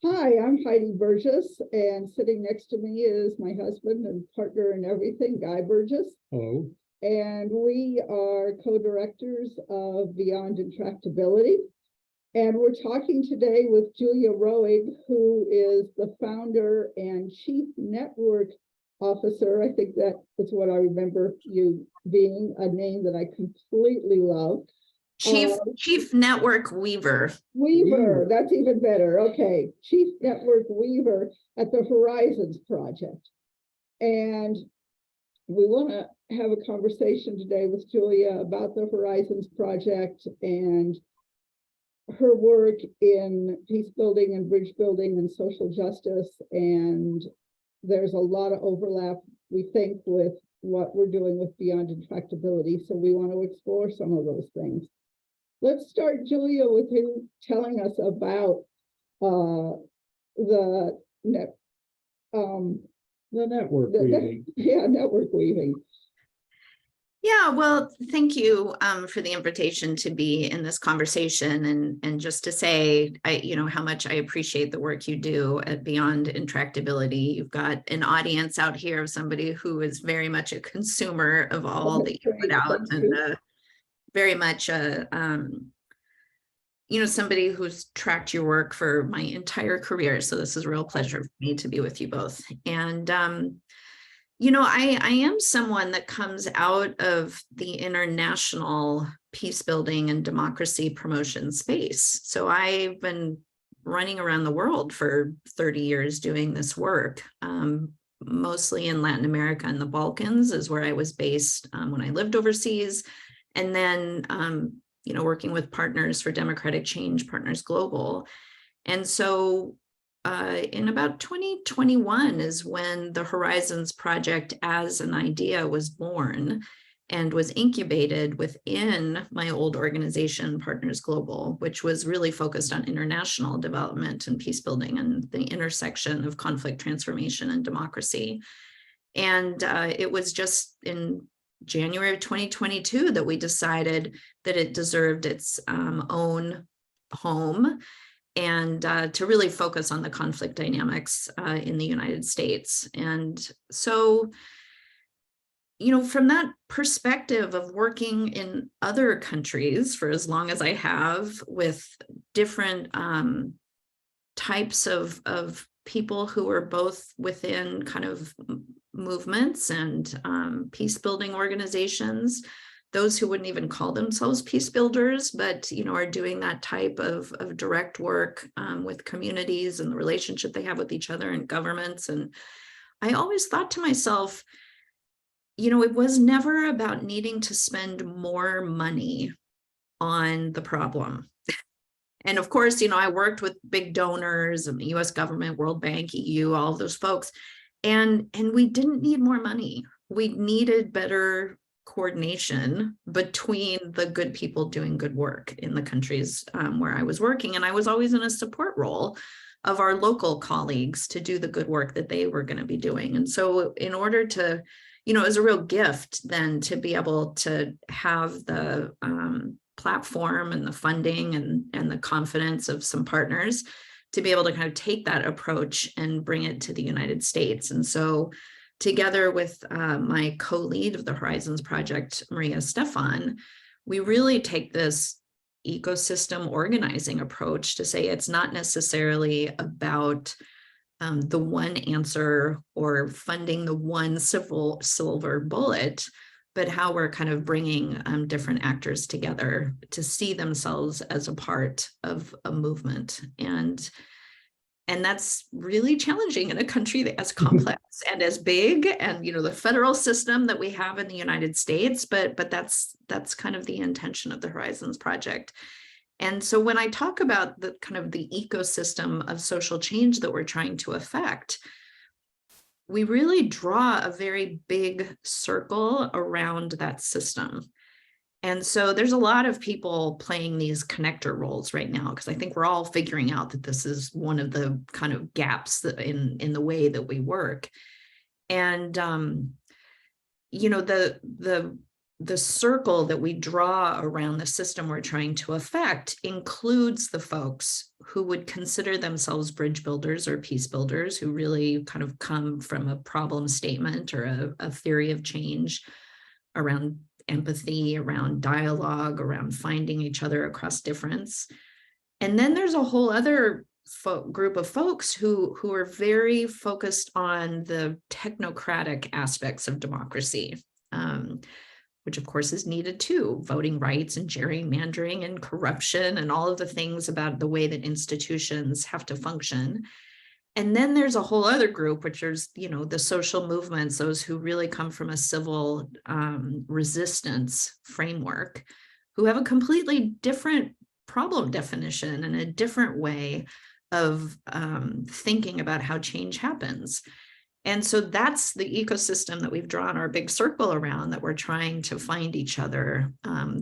Hi, I'm Heidi Burgess, and sitting next to me is my husband and partner in everything, Guy Burgess. Hello. And we are co-directors of Beyond Intractability. And we're talking today with Julia Roig, who is the founder and chief network officer. I think that is what I remember you being, a name that I completely love. Chief Network Weaver. Weaver, that's even better. Okay, Chief Network Weaver at the Horizons Project. And we want to have a conversation today with Julia about the Horizons Project and her work in peace building and bridge building and social justice. And there's a lot of overlap, we think, with what we're doing with Beyond Intractability. So we want to explore some of those things. Let's start, Julia, with you telling us about the network weaving. Network weaving. Yeah, well, thank you for the invitation to be in this conversation, and just to say, how much I appreciate the work you do at Beyond Intractability. You've got an audience out here of somebody who is very much a consumer of all that you put out, and very much somebody who's tracked your work for my entire career. So this is a real pleasure for me to be with you both. And I am someone that comes out of the international peace building and democracy promotion space. So I've been running around the world for 30 years doing this work, mostly in Latin America and the Balkans is where I was based when I lived overseas. And then, working with Partners for Democratic Change, Partners Global. And so in about 2021 is when the Horizons Project as an idea was born and was incubated within my old organization, Partners Global, which was really focused on international development and peace building and the intersection of conflict transformation and democracy. And it was just in January of 2022 that we decided that it deserved its own home and to really focus on the conflict dynamics in the United States. And so, from that perspective of working in other countries for as long as I have with different types of people who are both within kind of movements and peace building organizations, those who wouldn't even call themselves peace builders, but are doing that type of direct work with communities and the relationship they have with each other and governments. And I always thought to myself, it was never about needing to spend more money on the problem. And of course, I worked with big donors and the US government, World Bank, EU, all of those folks. And we didn't need more money. We needed better coordination between the good people doing good work in the countries where I was working. And I was always in a support role of our local colleagues to do the good work that they were going to be doing. And so in order to, it was a real gift then to be able to have the platform and the funding and the confidence of some partners to be able to kind of take that approach and bring it to the United States. And so together with my co-lead of the Horizons Project, Maria Stefan, we really take this ecosystem organizing approach to say it's not necessarily about the one answer or funding the one silver bullet, but how we're kind of bringing different actors together to see themselves as a part of a movement. And that's really challenging in a country that's as complex and as big, and the federal system that we have in the United States, but that's kind of the intention of the Horizons Project. And so when I talk about the kind of the ecosystem of social change that we're trying to affect, we really draw a very big circle around that system. And so there's a lot of people playing these connector roles right now, because I think we're all figuring out that this is one of the kind of gaps that in the way that we work. And, the circle that we draw around the system we're trying to affect includes the folks who would consider themselves bridge builders or peace builders, who really kind of come from a problem statement or a theory of change around empathy, around dialogue, around finding each other across difference. And then there's a whole other group of folks who are very focused on the technocratic aspects of democracy, which of course is needed too, voting rights and gerrymandering and corruption and all of the things about the way that institutions have to function. And then there's a whole other group, which is, the social movements, those who really come from a civil resistance framework, who have a completely different problem definition and a different way of thinking about how change happens. And so that's the ecosystem that we've drawn our big circle around, that we're trying to find each other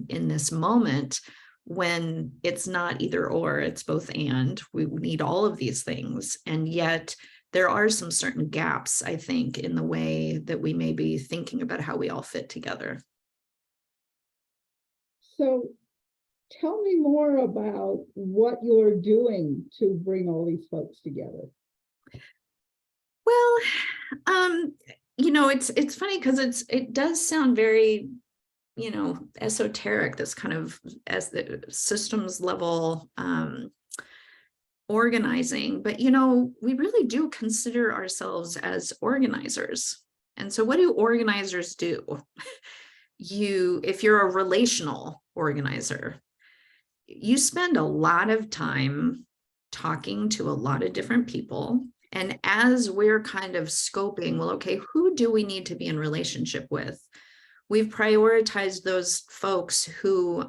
in this moment, when it's not either or, it's both and. We need all of these things. And yet there are some certain gaps, I think, in the way that we may be thinking about how we all fit together. So tell me more about what you're doing to bring all these folks together. Well, it's funny because it does sound very, esoteric, this kind of as the systems level organizing, but we really do consider ourselves as organizers. And so what do organizers do? If you're a relational organizer, you spend a lot of time talking to a lot of different people. And as we're kind of scoping, well, okay, who do we need to be in relationship with? We've prioritized those folks who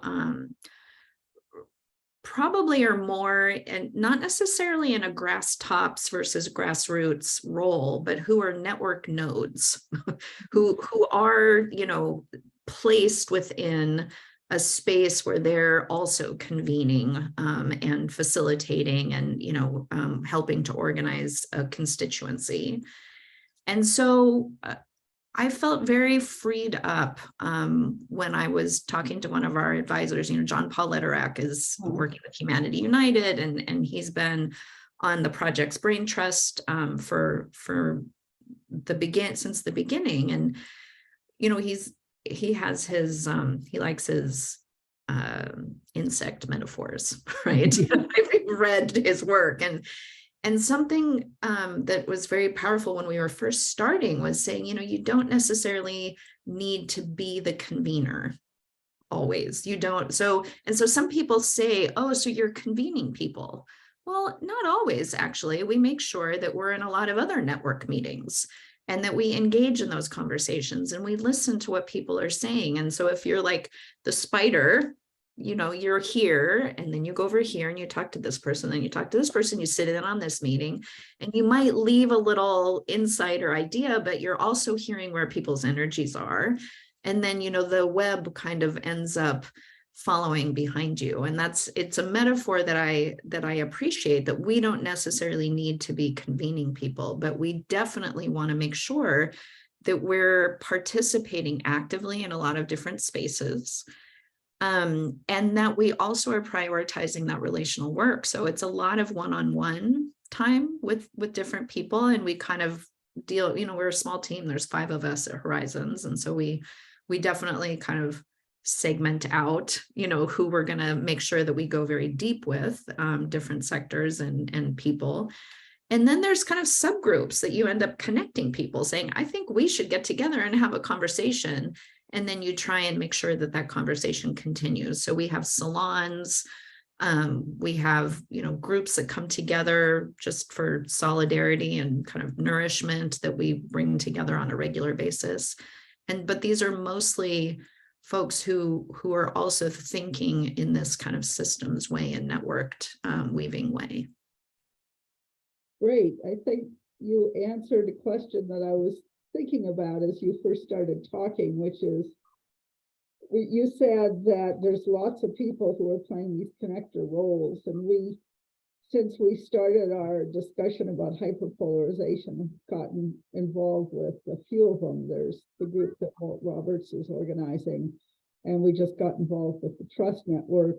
probably are more, and not necessarily in a grass tops versus grassroots role, but who are network nodes, who are, placed within a space where they're also convening and facilitating and, helping to organize a constituency. And so I felt very freed up when I was talking to one of our advisors. John Paul Lederach is working with Humanity United, and he's been on the Project's Brain Trust since the beginning. And he has his he likes his insect metaphors, right? I've read his work, and something that was very powerful when we were first starting was saying, you don't necessarily need to be the convener always. You don't. So some people say, oh, so you're convening people. Well, not always, actually. We make sure that we're in a lot of other network meetings and that we engage in those conversations and we listen to what people are saying. And so if you're like the spider, you're here, and then you go over here and you talk to this person, then you talk to this person, you sit in on this meeting, and you might leave a little insight or idea, but you're also hearing where people's energies are. And then, the web kind of ends up following behind you. And it's a metaphor that I appreciate, that we don't necessarily need to be convening people, but we definitely want to make sure that we're participating actively in a lot of different spaces. And that we also are prioritizing that relational work. So it's a lot of one-on-one time with different people. And we kind of deal, we're a small team. There's 5 of us at Horizons. And so we definitely kind of segment out, who we're going to make sure that we go very deep with, different sectors and people. And then there's kind of subgroups that you end up connecting people, saying, I think we should get together and have a conversation. And then you try and make sure that conversation continues. So we have salons, we have, groups that come together just for solidarity and kind of nourishment that we bring together on a regular basis. But these are mostly folks who are also thinking in this kind of systems way and networked weaving way. Great. I think you answered a question that I was thinking about as you first started talking, which is, you said that there's lots of people who are playing these connector roles, and since we started our discussion about hyperpolarization, gotten involved with a few of them. There's the group that Walt Roberts is organizing, and we just got involved with the Trust Network.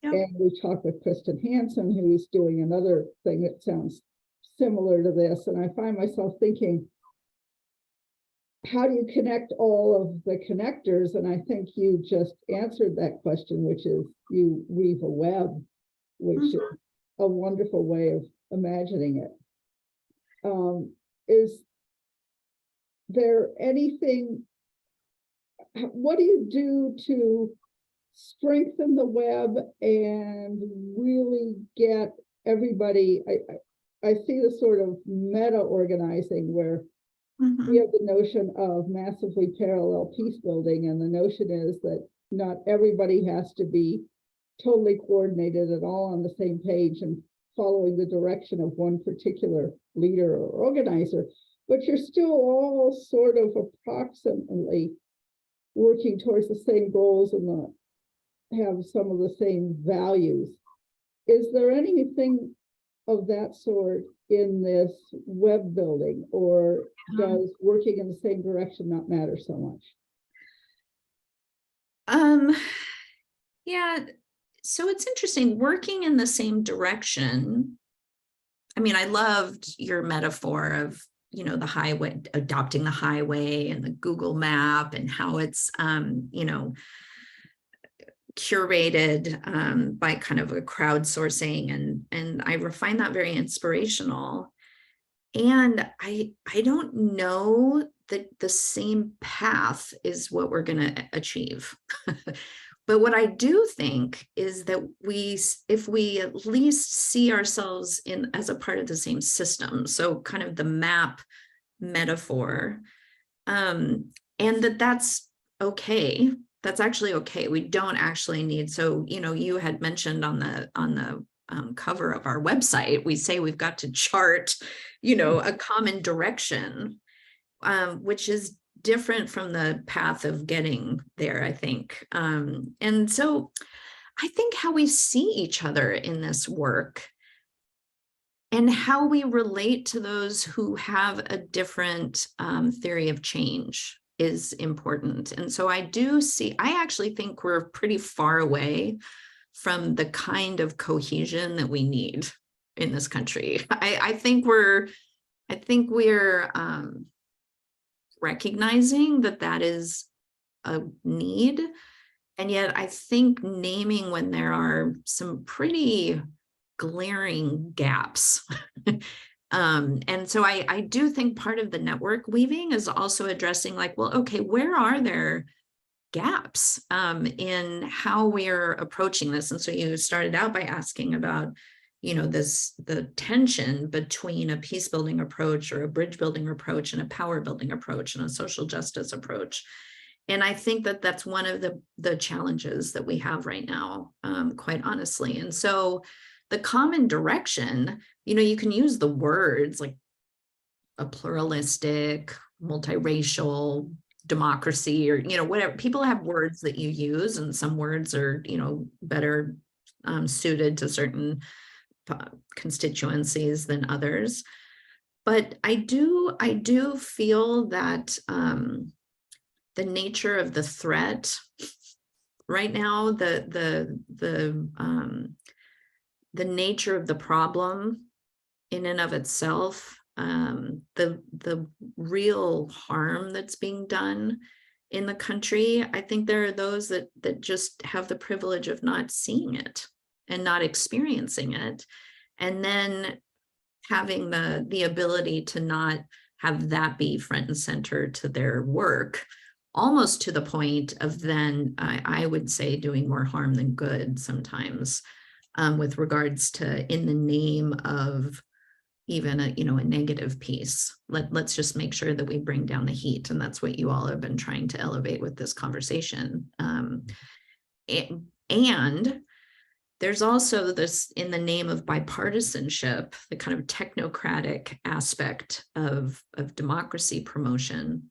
Yep. And we talked with Kristen Hansen, who's doing another thing that sounds similar to this. And I find myself thinking, how do you connect all of the connectors? And I think you just answered that question, which is you weave a web, which is a wonderful way of imagining it. Is there anything, what do you do to strengthen the web and really get everybody? I see the sort of meta organizing where we have the notion of massively parallel peace building, and the notion is that not everybody has to be totally coordinated at all on the same page and following the direction of one particular leader or organizer, but you're still all sort of approximately working towards the same goals and have some of the same values. Is there anything of that sort in this web building, or does working in the same direction not matter so much? Yeah, so it's interesting working in the same direction. I mean, I loved your metaphor of, you know, the highway, adopting the highway and the Google map and how it's, you know, curated by kind of a crowdsourcing, and I find that very inspirational. And I don't know that the same path is what we're going to achieve. But what I do think is that if we at least see ourselves in as a part of the same system, so kind of the map metaphor, and that's okay. That's actually okay. We don't actually need, so, you know, you had mentioned on the cover of our website, we say we've got to chart, you know, a common direction, which is different from the path of getting there, I think. And so I think how we see each other in this work and how we relate to those who have a different theory of change is important. And so I actually think we're pretty far away from the kind of cohesion that we need in this country. I think we're recognizing that is a need. And yet I think naming when there are some pretty glaring gaps. And so I do think part of the network weaving is also addressing like, well, okay, where are there gaps in how we're approaching this? And so you started out by asking about, you know, the tension between a peace building approach or a bridge building approach and a power building approach and a social justice approach. And I think that that's one of the challenges that we have right now, quite honestly. And so the common direction, you know, you can use the words like a pluralistic, multiracial democracy, or, you know, whatever. People have words that you use, and some words are, you know, better suited to certain constituencies than others. But I do feel that the nature of the threat right now, the nature of the problem in and of itself, the real harm that's being done in the country, I think there are those that just have the privilege of not seeing it and not experiencing it, and then having the ability to not have that be front and center to their work, almost to the point of then I would say doing more harm than good sometimes, with regards to in the name of even a negative piece. Let's just make sure that we bring down the heat, and that's what you all have been trying to elevate with this conversation. And there's also this, in the name of bipartisanship, the kind of technocratic aspect of democracy promotion.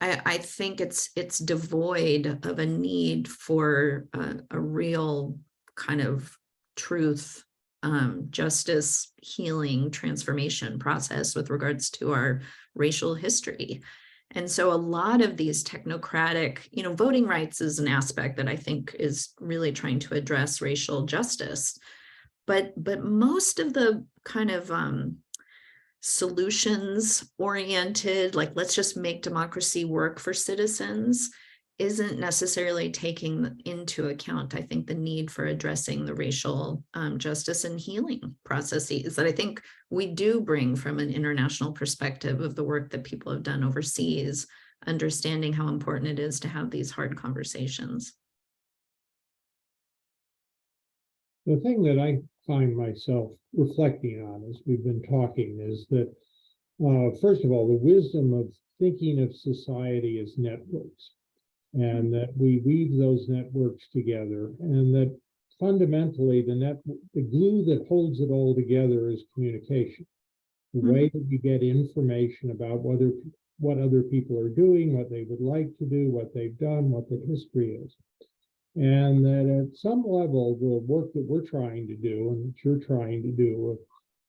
I think it's devoid of a need for a real kind of truth, justice, healing, transformation process with regards to our racial history. And so a lot of these technocratic, voting rights is an aspect that I think is really trying to address racial justice. But most of the kind of solutions oriented, like let's just make democracy work for citizens, isn't necessarily taking into account, I think, the need for addressing the racial justice and healing processes that I think we do bring from an international perspective of the work that people have done overseas, understanding how important it is to have these hard conversations. The thing that I find myself reflecting on as we've been talking is that, first of all, the wisdom of thinking of society as networks, and that we weave those networks together, and that fundamentally the glue that holds it all together is communication. The way that you get information about what other people are doing, what they would like to do, what they've done, what the history is. And that at some level, the work that we're trying to do and that you're trying to do,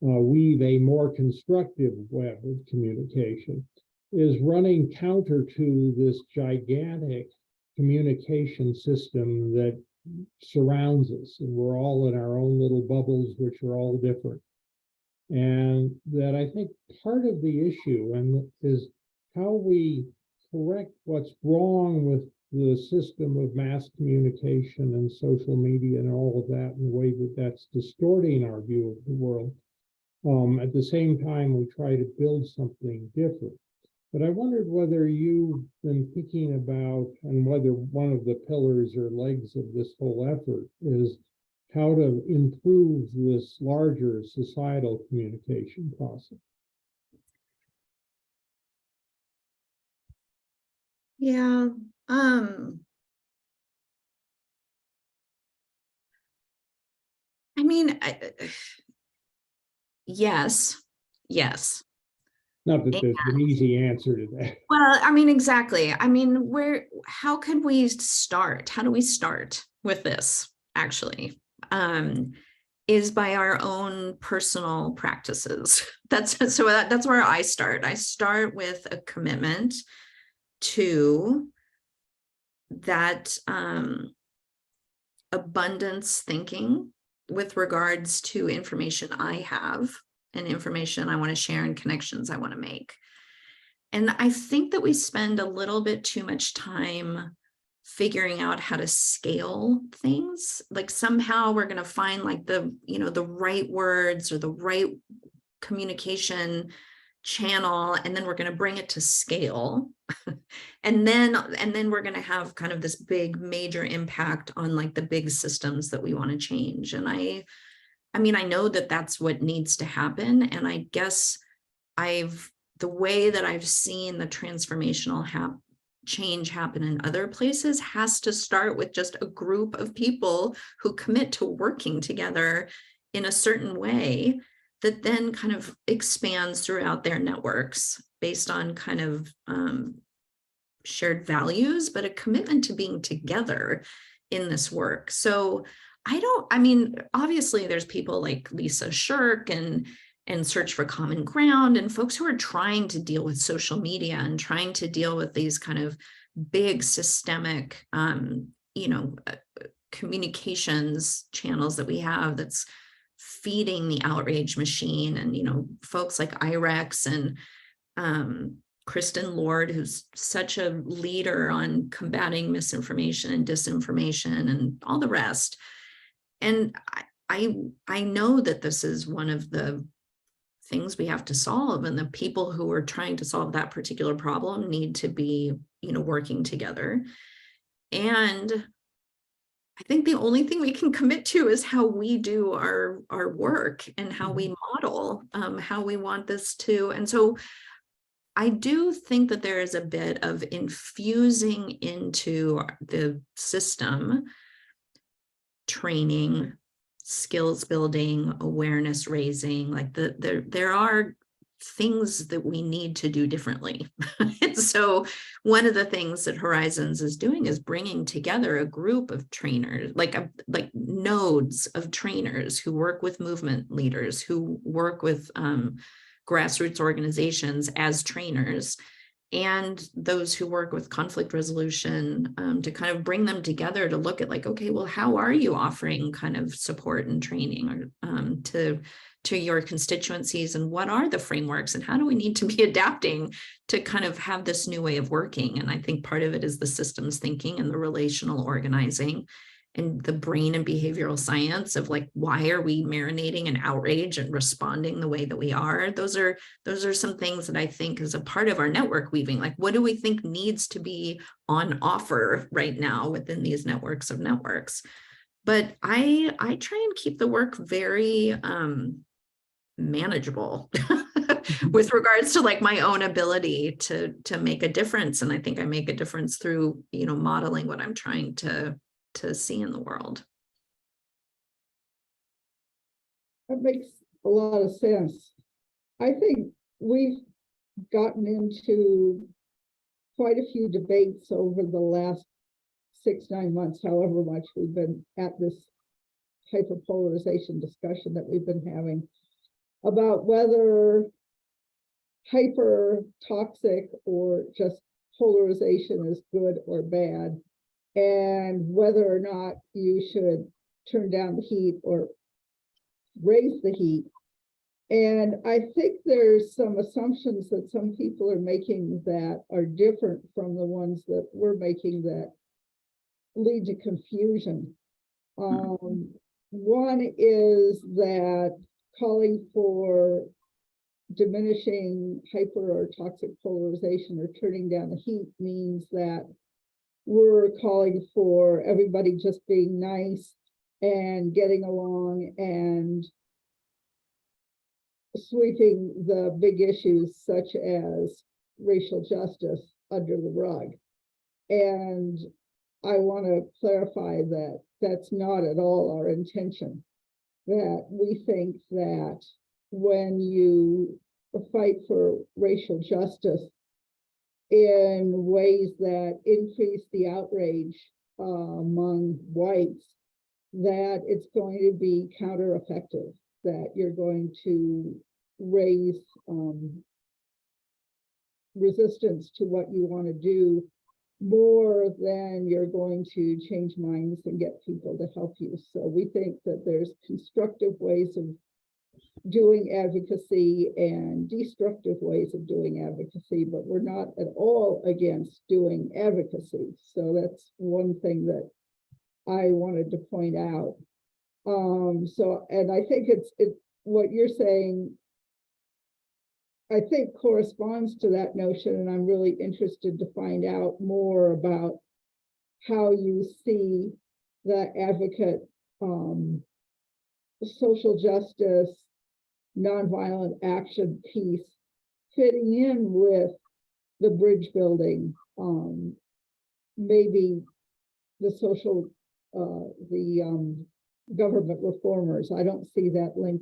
weave a more constructive web of communication, is running counter to this gigantic communication system that surrounds us. And we're all in our own little bubbles, which are all different. And that I think part of the issue is how we correct what's wrong with the system of mass communication and social media and all of that in a way that's distorting our view of the world. At the same time, we try to build something different. But I wondered whether you've been thinking about, and whether one of the pillars or legs of this whole effort is how to improve this larger societal communication process. Yeah. I mean, yes. Not that there's an easy answer to that. Well, I mean, exactly. I mean, how could we start? How do we start with this, actually? Is by our own personal practices. That's where I start. I start with a commitment to that abundance thinking with regards to information I have and information I want to share and connections I want to make. And I think that we spend a little bit too much time figuring out how to scale things. Like somehow we're going to find like the right words or the right communication channel, and then we're going to bring it to scale. and then we're going to have kind of this big major impact on like the big systems that we want to change. And I mean, I know that that's what needs to happen. And I guess the way that I've seen the transformational change happen in other places has to start with just a group of people who commit to working together in a certain way that then kind of expands throughout their networks based on kind of shared values, but a commitment to being together in this work. So I mean, obviously there's people like Lisa Shirk and Search for Common Ground and folks who are trying to deal with social media and trying to deal with these kind of big systemic, communications channels that we have that's feeding the outrage machine. And, folks like IREX and Kristen Lord, who's such a leader on combating misinformation and disinformation and all the rest. And I know that this is one of the things we have to solve, and the people who are trying to solve that particular problem need to be, working together. And I think the only thing we can commit to is how we do our work and how we model how we want this to. And so I do think that there is a bit of infusing into the system training, skills building, awareness raising, like there are things that we need to do differently. And so one of the things that Horizons is doing is bringing together a group of trainers, like nodes of trainers who work with movement leaders, who work with grassroots organizations as trainers, and those who work with conflict resolution, to kind of bring them together to look at like, okay, well, how are you offering kind of support and training or to your constituencies, and what are the frameworks, and how do we need to be adapting to kind of have this new way of working? And I think part of it is the systems thinking and the relational organizing and the brain and behavioral science of like, why are we marinating in outrage and responding the way that we are? Those are some things that I think is a part of our network weaving. Like, what do we think needs to be on offer right now within these networks of networks? But I try and keep the work very manageable with regards to like my own ability to make a difference. And I think I make a difference through, modeling what I'm trying to see in the world. That makes a lot of sense. I think we've gotten into quite a few debates over the last 6-9 months, however much we've been at this hyperpolarization discussion that we've been having about whether hyper toxic or just polarization is good or bad, and whether or not you should turn down the heat or raise the heat. And I think there's some assumptions that some people are making that are different from the ones that we're making that lead to confusion. One is that calling for diminishing hyper or toxic polarization or turning down the heat means that we're calling for everybody just being nice and getting along and sweeping the big issues such as racial justice under the rug. And I want to clarify that that's not at all our intention. That we think that when you fight for racial justice in ways that increase the outrage among whites, that it's going to be counter-effective, that you're going to raise resistance to what you want to do more than you're going to change minds and get people to help you. So we think that there's constructive ways of doing advocacy and destructive ways of doing advocacy, but we're not at all against doing advocacy. So that's one thing that I wanted to point out. And I think it's what you're saying, I think corresponds to that notion, and I'm really interested to find out more about how you see the advocate, social justice, nonviolent action piece fitting in with the bridge building, maybe the social, government reformers. I don't see that link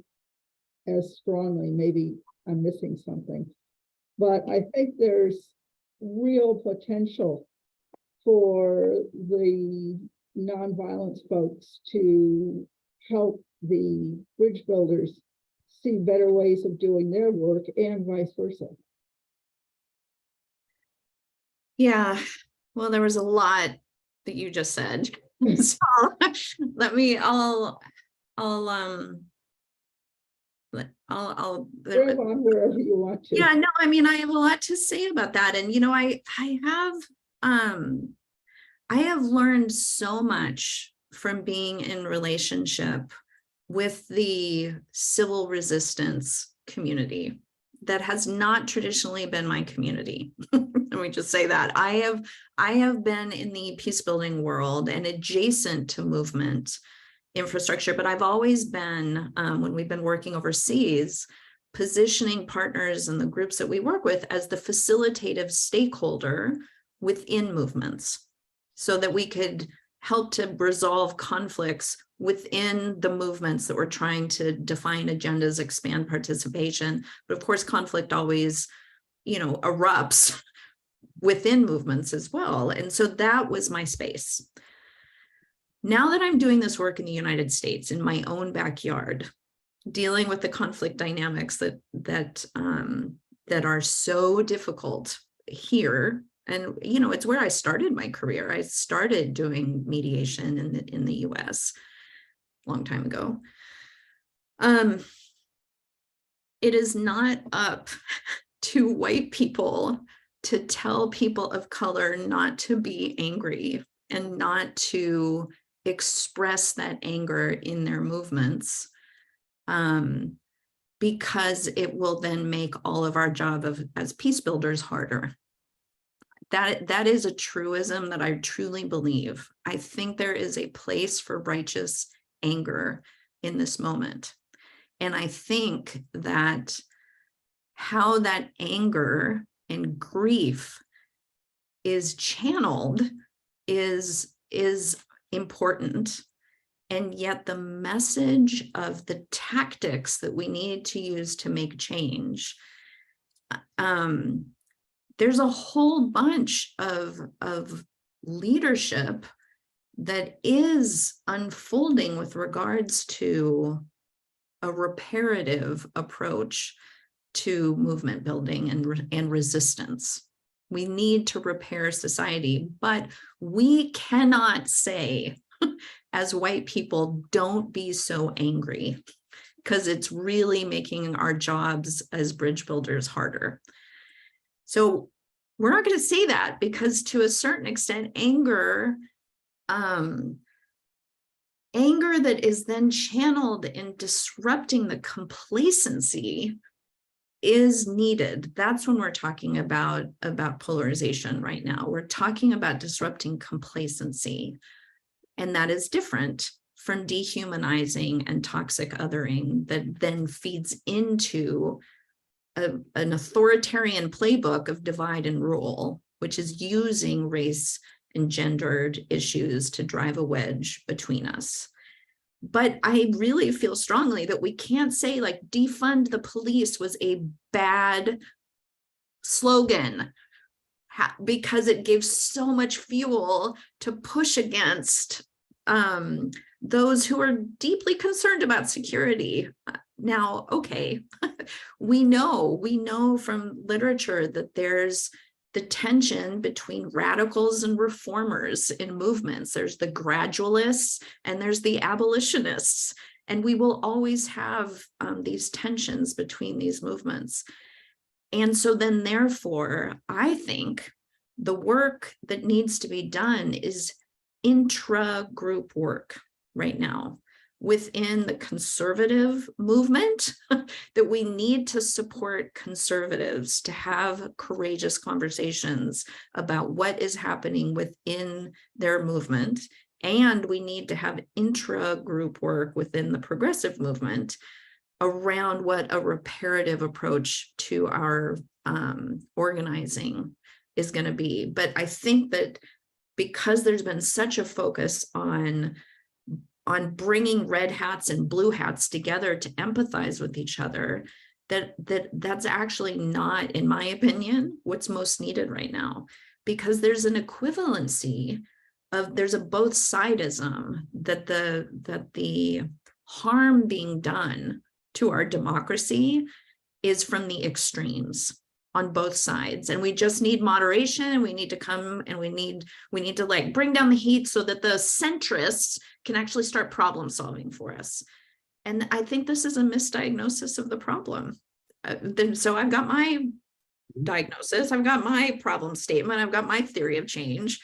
as strongly. Maybe I'm missing something, but I think there's real potential for the nonviolence folks to help the bridge builders see better ways of doing their work and vice versa. Yeah, well, there was a lot that you just said. So let me, I'll Grab on wherever you want to. Yeah, no, I mean, I have a lot to say about that. And, I have learned so much from being in relationship with the civil resistance community that has not traditionally been my community. Let me just say that I have been in the peace building world and adjacent to movement infrastructure, but I've always been, when we've been working overseas, positioning partners and the groups that we work with as the facilitative stakeholder within movements so that we could help to resolve conflicts within the movements that we're trying to define agendas, expand participation. But of course, conflict always, erupts within movements as well. And so that was my space. Now that I'm doing this work in the United States, in my own backyard, dealing with the conflict dynamics that are so difficult here, and it's where I started my career. I started doing mediation in the US a long time ago. It is not up to white people to tell people of color not to be angry and not to express that anger in their movements, because it will then make all of our job as peace builders harder. That is a truism that I truly believe. I think there is a place for righteous anger in this moment. And I think that how that anger and grief is channeled is important. And yet the message of the tactics that we need to use to make change, there's a whole bunch of leadership that is unfolding with regards to a reparative approach to movement building and resistance. We need to repair society, but we cannot say as white people, don't be so angry, because it's really making our jobs as bridge builders harder. So we're not going to say that, because to a certain extent, anger that is then channeled in disrupting the complacency is needed. That's when we're talking about polarization right now. We're talking about disrupting complacency. And that is different from dehumanizing and toxic othering that then feeds into an authoritarian playbook of divide and rule, which is using race and gendered issues to drive a wedge between us. But I really feel strongly that we can't say like defund the police was a bad slogan, because it gave so much fuel to push against those who are deeply concerned about security. Now, okay, we know from literature that there's the tension between radicals and reformers in movements. There's the gradualists and there's the abolitionists. And we will always have these tensions between these movements. And so then, therefore, I think the work that needs to be done is intra-group work right now within the conservative movement, that we need to support conservatives to have courageous conversations about what is happening within their movement. And we need to have intra-group work within the progressive movement around what a reparative approach to our organizing is going to be. But I think that because there's been such a focus on bringing red hats and blue hats together to empathize with each other, that's actually not, in my opinion, what's most needed right now, because there's an equivalency of, there's a both sidism that the harm being done to our democracy is from the extremes on both sides. And we just need moderation, and we need to come and we need to like bring down the heat so that the centrists can actually start problem solving for us. And I think this is a misdiagnosis of the problem. So I've got my diagnosis, I've got my problem statement, I've got my theory of change.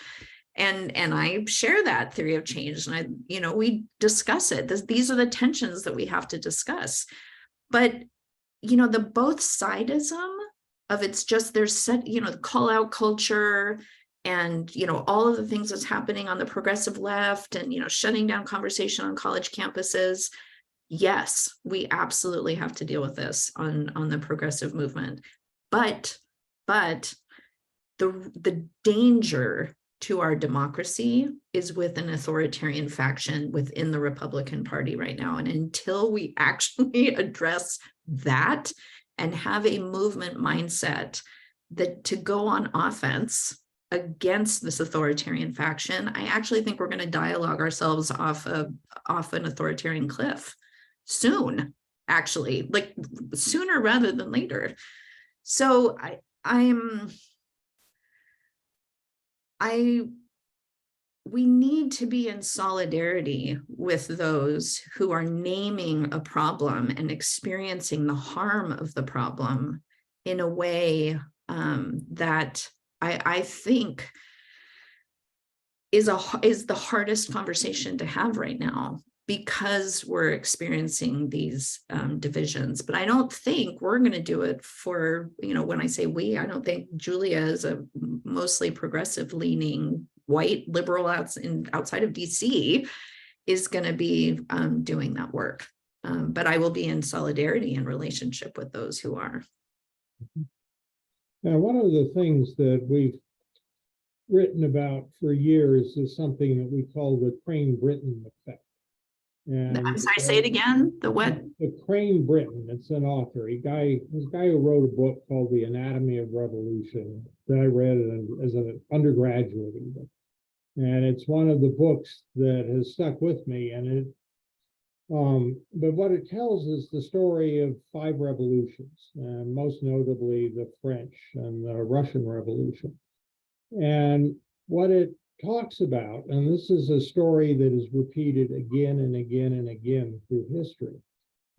And I share that theory of change, and we discuss it. These are the tensions that we have to discuss. But the both sidism of, it's just, there's set, the call out culture, and all of the things that's happening on the progressive left, and shutting down conversation on college campuses. Yes, we absolutely have to deal with this on the progressive movement. But the danger to our democracy is with an authoritarian faction within the Republican Party right now. And until we actually address that and have a movement mindset that to go on offense against this authoritarian faction, I actually think we're going to dialogue ourselves off an authoritarian cliff soon, actually, like sooner rather than later. So I'm we need to be in solidarity with those who are naming a problem and experiencing the harm of the problem in a way that I think is the hardest conversation to have right now, because we're experiencing these divisions. But I don't think we're going to do it for, when I say we, I don't think Julia is a mostly progressive leaning white liberal outside of DC is going to be doing that work. But I will be in solidarity and relationship with those who are. Now, one of the things that we've written about for years is something that we call the Crane Britton effect. And I'm sorry, say it again. The what? The Crane Britton. It's an author. This guy who wrote a book called The Anatomy of Revolution that I read as an undergraduate even. And it's one of the books that has stuck with me. And but what it tells is the story of 5 revolutions, and most notably the French and the Russian Revolution. And what it talks about, and this is a story that is repeated again and again and again through history,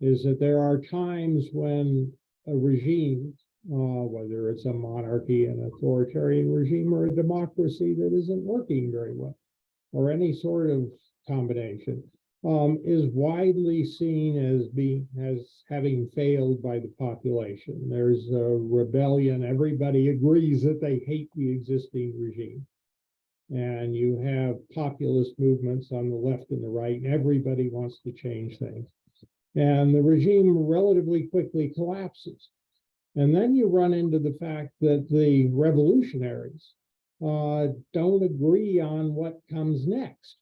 is that there are times when a regime, whether it's a monarchy, an authoritarian regime, or a democracy that isn't working very well, or any sort of combination, is widely seen as having failed by the population. There's a rebellion. Everybody agrees that they hate the existing regime. And you have populist movements on the left and the right, and everybody wants to change things. And the regime relatively quickly collapses. And then you run into the fact that the revolutionaries don't agree on what comes next.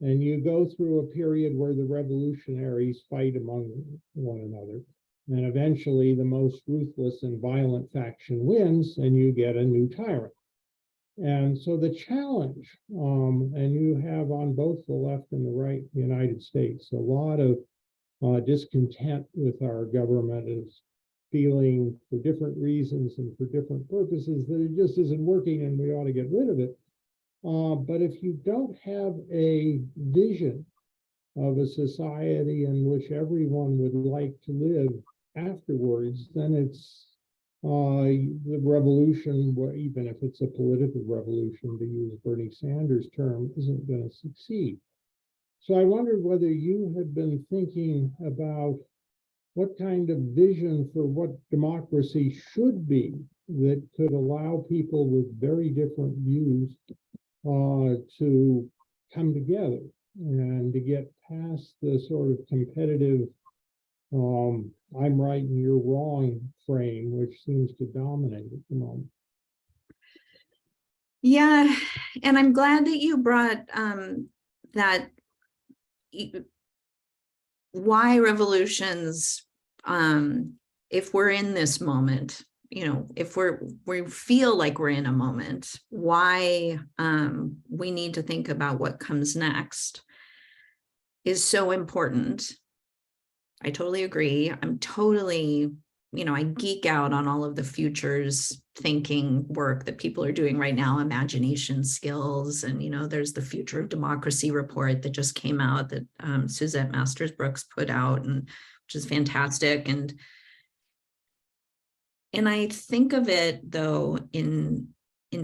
And you go through a period where the revolutionaries fight among one another. And eventually the most ruthless and violent faction wins, and you get a new tyrant. And so the challenge, and you have on both the left and the right, the United States, a lot of discontent with our government, is feeling for different reasons and for different purposes that it just isn't working and we ought to get rid of it. But if you don't have a vision of a society in which everyone would like to live afterwards, then it's the revolution, even if it's a political revolution, to use Bernie Sanders' term, isn't going to succeed. So I wondered whether you had been thinking about what kind of vision for what democracy should be that could allow people with very different views to come together and to get past the sort of competitive I'm right and you're wrong frame, which seems to dominate at the moment. Yeah, and I'm glad that you brought that. Why revolutions, if we're in this moment, if we feel like we're in a moment, why we need to think about what comes next is so important. I totally agree. I'm totally, I geek out on all of the futures thinking work that people are doing right now, imagination skills. And, there's the Future of Democracy report that just came out that Suzette Masters-Brooks put out, and which is fantastic. And I think of it, though, in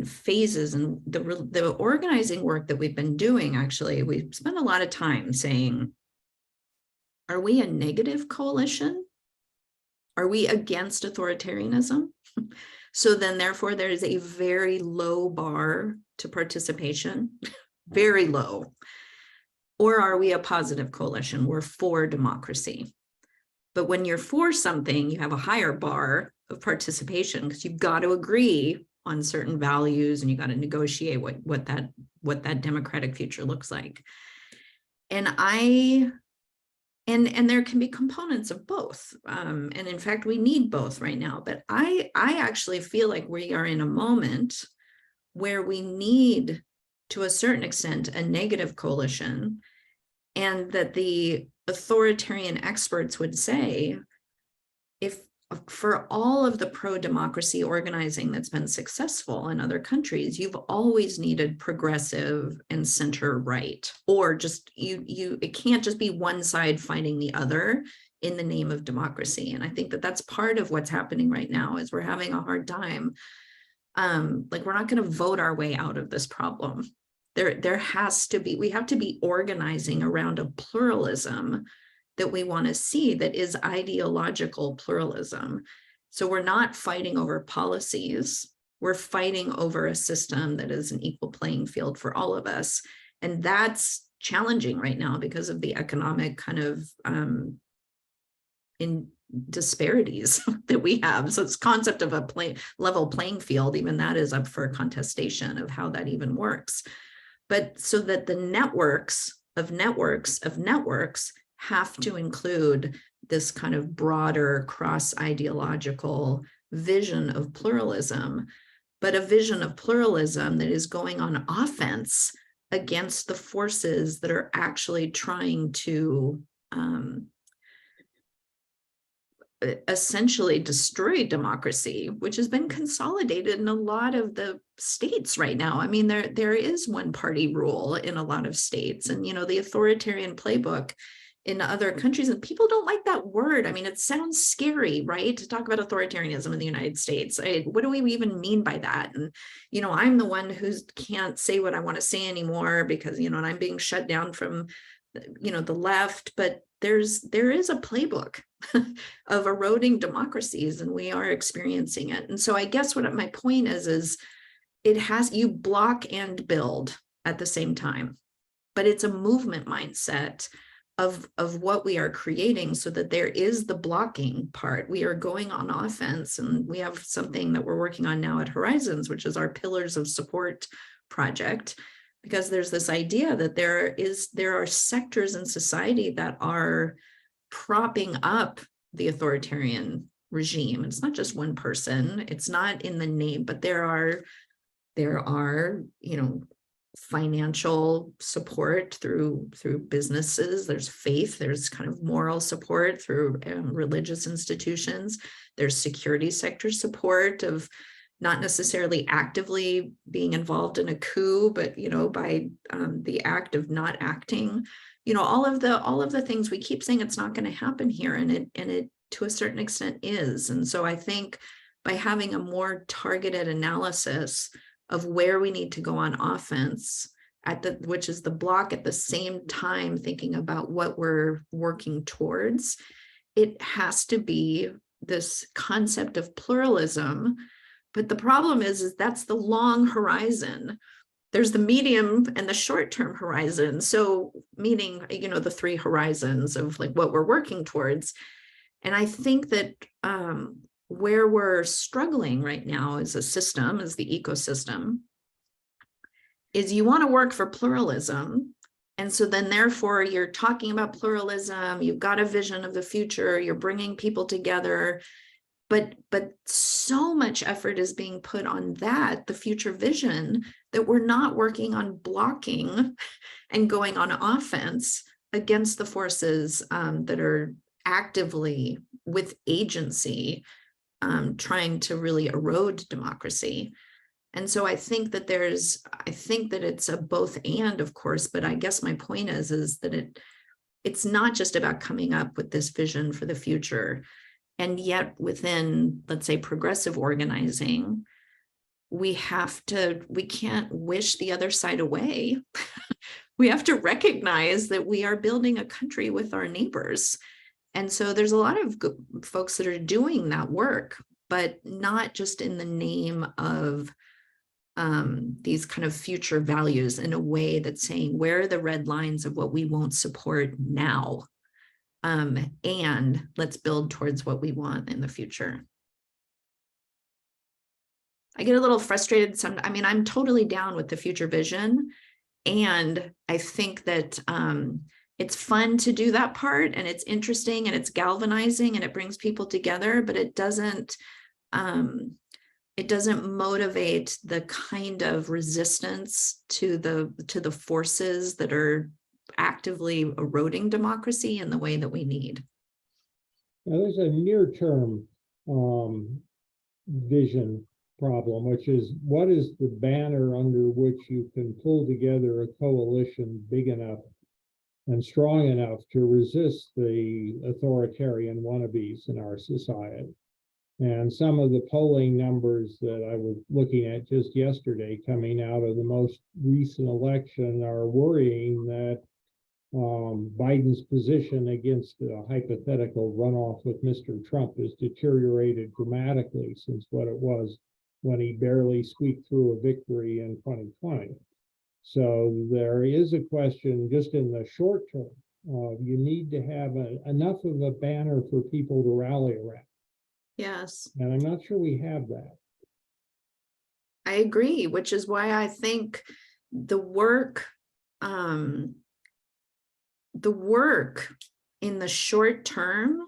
phases, and the organizing work that we've been doing, actually, we've spent a lot of time saying, are we a negative coalition? Are we against authoritarianism? So then, therefore, there is a very low bar to participation, very low. Or are we a positive coalition? We're for democracy. But when you're for something, you have a higher bar of participation because you've got to agree on certain values and you got to negotiate what that democratic future looks like. And there can be components of both. And in fact, we need both right now. But I actually feel like we are in a moment where we need, to a certain extent, a negative coalition, and that the authoritarian experts would say, if for all of the pro-democracy organizing that's been successful in other countries, you've always needed progressive and center right, or just it can't just be one side fighting the other in the name of democracy. And I think that that's part of what's happening right now is we're having a hard time. Like we're not going to vote our way out of this problem. There has to be, we have to be organizing around a pluralism that we want to see that is ideological pluralism. So we're not fighting over policies. We're fighting over a system that is an equal playing field for all of us. And that's challenging right now because of the economic kind of in disparities that we have. So this concept of a level playing field, even that is up for contestation of how that even works. But so that the networks of networks of networks have to include this kind of broader cross-ideological vision of pluralism, but a vision of pluralism that is going on offense against the forces that are actually trying to essentially destroy democracy, which has been consolidated in a lot of the states right now. I mean, there is one party rule in a lot of states, and the authoritarian playbook in other countries, and people don't like that word. I mean, it sounds scary, right? To talk about authoritarianism in the United States. What do we even mean by that? And, I'm the one who can't say what I want to say anymore because, and I'm being shut down from, the left, but there is a playbook of eroding democracies, and we are experiencing it. And so I guess what my point is you block and build at the same time, but it's a movement mindset of what we are creating, so that there is the blocking part. We are going on offense, and we have something that we're working on now at Horizons, which is our Pillars of Support project, because there's this idea that there are sectors in society that are propping up the authoritarian regime. It's not just one person. It's not in the name, but there are financial support through businesses. There's faith. There's kind of moral support through religious institutions. There's security sector support of not necessarily actively being involved in a coup, but by the act of not acting. All of the things we keep saying it's not going to happen here, and it to a certain extent is. And so I think by having a more targeted analysis of where we need to go on offense which is the block, at the same time thinking about what we're working towards, it has to be this concept of pluralism. But the problem is that's the long horizon. There's the medium and the short-term horizon. So meaning, the three horizons of like what we're working towards. And I think that where we're struggling right now as a system, as the ecosystem, is you want to work for pluralism. And so then therefore you're talking about pluralism, you've got a vision of the future, you're bringing people together, but so much effort is being put on the future vision, that we're not working on blocking and going on offense against the forces that are actively with agency trying to really erode democracy. And so I think that it's a both and, of course, but I guess my point is that it's not just about coming up with this vision for the future. And yet within, let's say, progressive organizing, we can't wish the other side away. We have to recognize that we are building a country with our neighbors. And so there's a lot of folks that are doing that work, but not just in the name of these kind of future values, in a way that's saying, where are the red lines of what we won't support now? And let's build towards what we want in the future. I get a little frustrated. I'm totally down with the future vision. And I think that it's fun to do that part, and it's interesting, and it's galvanizing, and it brings people together, but it doesn't motivate the kind of resistance to the forces that are actively eroding democracy in the way that we need. Now, there's a near-term vision problem, which is what is the banner under which you can pull together a coalition big enough and strong enough to resist the authoritarian wannabes in our society. And some of the polling numbers that I was looking at just yesterday coming out of the most recent election are worrying that Biden's position against a hypothetical runoff with Mr. Trump has deteriorated dramatically since what it was when he barely squeaked through a victory in 2020. So there is a question just in the short term. You need to have enough of a banner for people to rally around. Yes, And I'm not sure we have that. I agree, which is why I think the work in the short term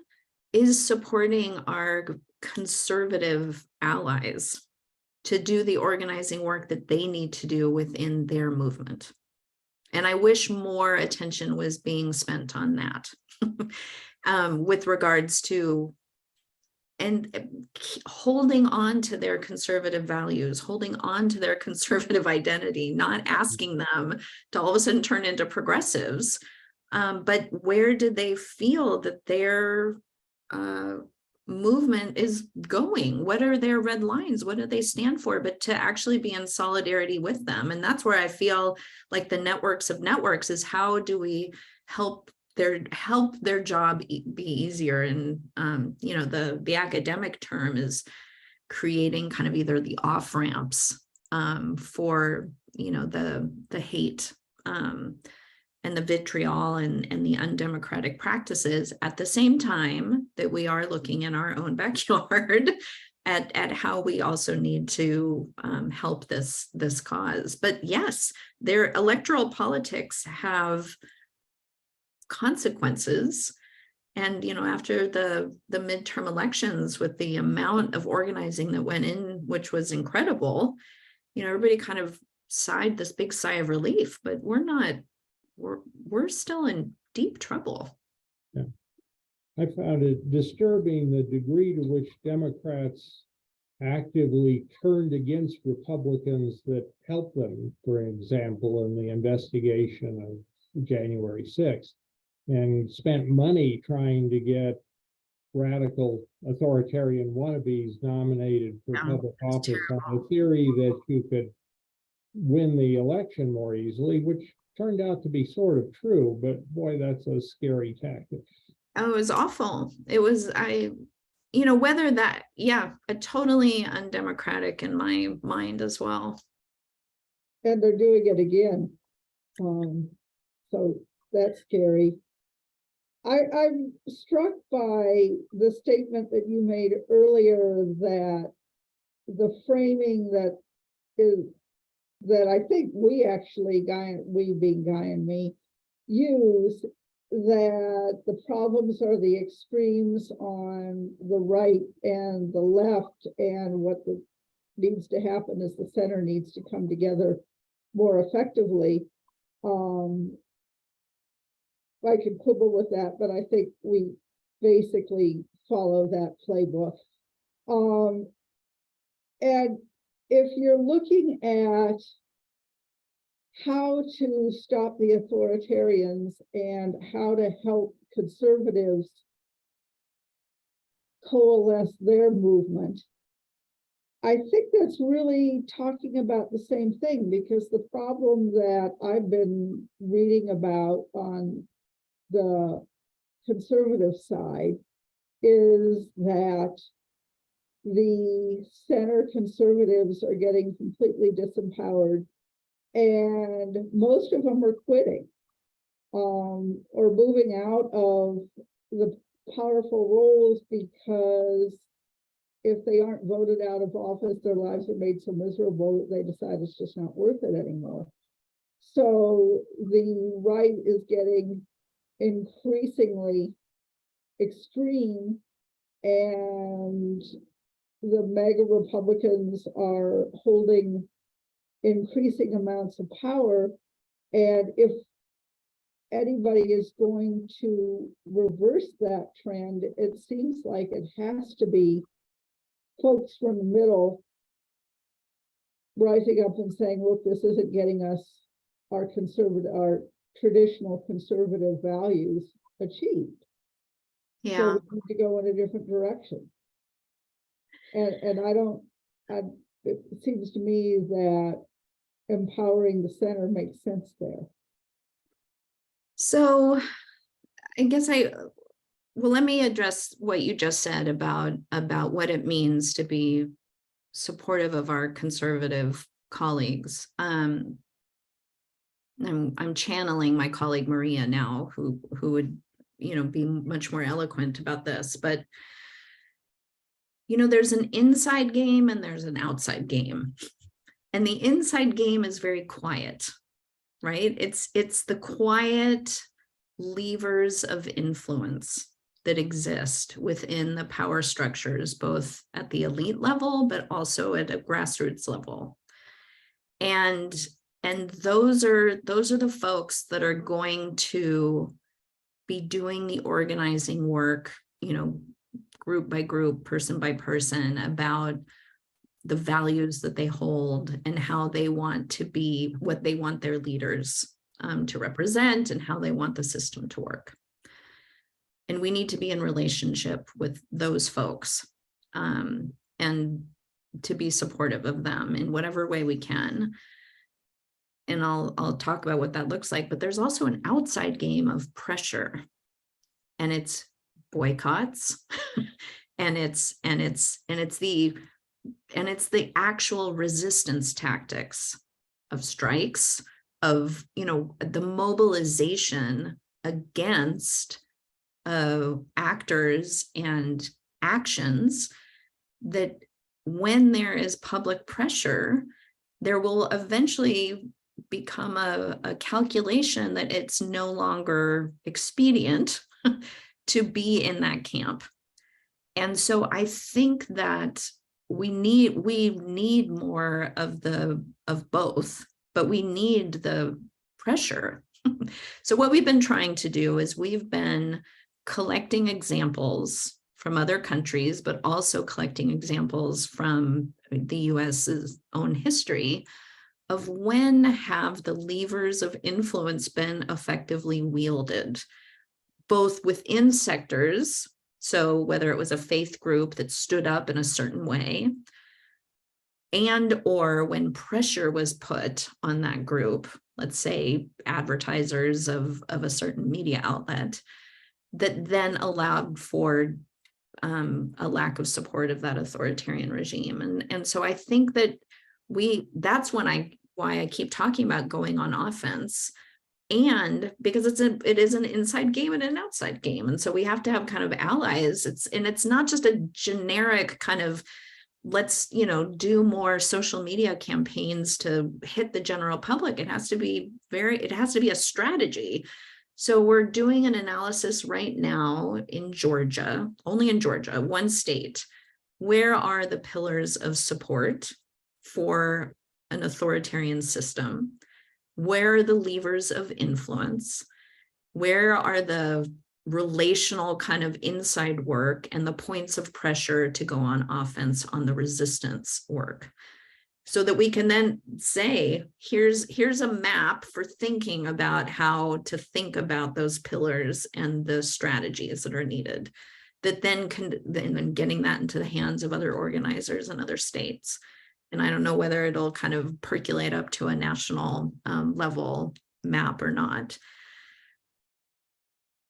is supporting our conservative allies to do the organizing work that they need to do within their movement. And I wish more attention was being spent on that with regards to and holding on to their conservative values, holding on to their conservative identity, not asking them to all of a sudden turn into progressives. But where do they feel that their movement is going? What are their red lines? What do they stand for? But to actually be in solidarity with them. And that's where I feel like the networks of networks is how do we help their job be easier. And the academic term is creating kind of either the off ramps for the hate and the vitriol and the undemocratic practices, at the same time that we are looking in our own backyard at how we also need to help this cause. But yes, their electoral politics have consequences. And after the midterm elections, with the amount of organizing that went in, which was incredible, everybody kind of sighed this big sigh of relief, but we're still in deep trouble. Yeah. I found it disturbing the degree to which Democrats actively turned against Republicans that helped them, for example, in the investigation of January 6th. And spent money trying to get radical authoritarian wannabes nominated for public office on the theory that you could win the election more easily, which turned out to be sort of true, but boy, that's a scary tactic. Oh, it was awful. It was, whether that, a totally undemocratic in my mind as well. And they're doing it again. So that's scary. I'm struck by the statement that you made earlier that the framing that I think we actually, we being Guy and me, use, that the problems are the extremes on the right and the left, and what needs to happen is the center needs to come together more effectively. I could quibble with that, but I think we basically follow that playbook. And if you're looking at how to stop the authoritarians and how to help conservatives coalesce their movement, I think that's really talking about the same thing, because the problem that I've been reading about on the conservative side is that the center conservatives are getting completely disempowered, and most of them are quitting or moving out of the powerful roles, because if they aren't voted out of office, their lives are made so miserable that they decide it's just not worth it anymore. So the right is getting increasingly extreme, and the mega Republicans are holding increasing amounts of power. And if anybody is going to reverse that trend, it seems like it has to be folks from the middle rising up and saying, look, this isn't getting us our traditional conservative values achieved. Yeah. So we need to go in a different direction. And it seems to me that empowering the center makes sense there. So I guess let me address what you just said about what it means to be supportive of our conservative colleagues. I'm channeling my colleague Maria now, who would, be much more eloquent about this, but there's an inside game and there's an outside game. And the inside game is very quiet, right? It's the quiet levers of influence that exist within the power structures, both at the elite level, but also at a grassroots level. And those are the folks that are going to be doing the organizing work, group by group, person by person, about the values that they hold and how they want to be, what they want their leaders to represent, and how they want the system to work. And we need to be in relationship with those folks and to be supportive of them in whatever way we can. And I'll talk about what that looks like, but there's also an outside game of pressure, and it's boycotts and it's the actual resistance tactics of strikes, of the mobilization against actors and actions that, when there is public pressure, there will eventually become a calculation that it's no longer expedient to be in that camp. And so I think that we need more of both, but we need the pressure. So what we've been trying to do is we've been collecting examples from other countries, but also collecting examples from the US's own history of when have the levers of influence been effectively wielded, both within sectors. So whether it was a faith group that stood up in a certain way, and or when pressure was put on that group, let's say advertisers of a certain media outlet, that then allowed for a lack of support of that authoritarian regime. And so I think that that's why I keep talking about going on offense. And because it is an inside game and an outside game. And so we have to have kind of allies. It's not just a generic kind of, let's, do more social media campaigns to hit the general public. It has to be a strategy. So we're doing an analysis right now in Georgia, only in Georgia, one state. Where are the pillars of support for an authoritarian system? Where are the levers of influence? Where are the relational kind of inside work and the points of pressure to go on offense on the resistance work? So that we can then say, here's a map for thinking about how to think about those pillars and the strategies that are needed, that then getting that into the hands of other organizers in other states. And I don't know whether it'll kind of percolate up to a national level map or not.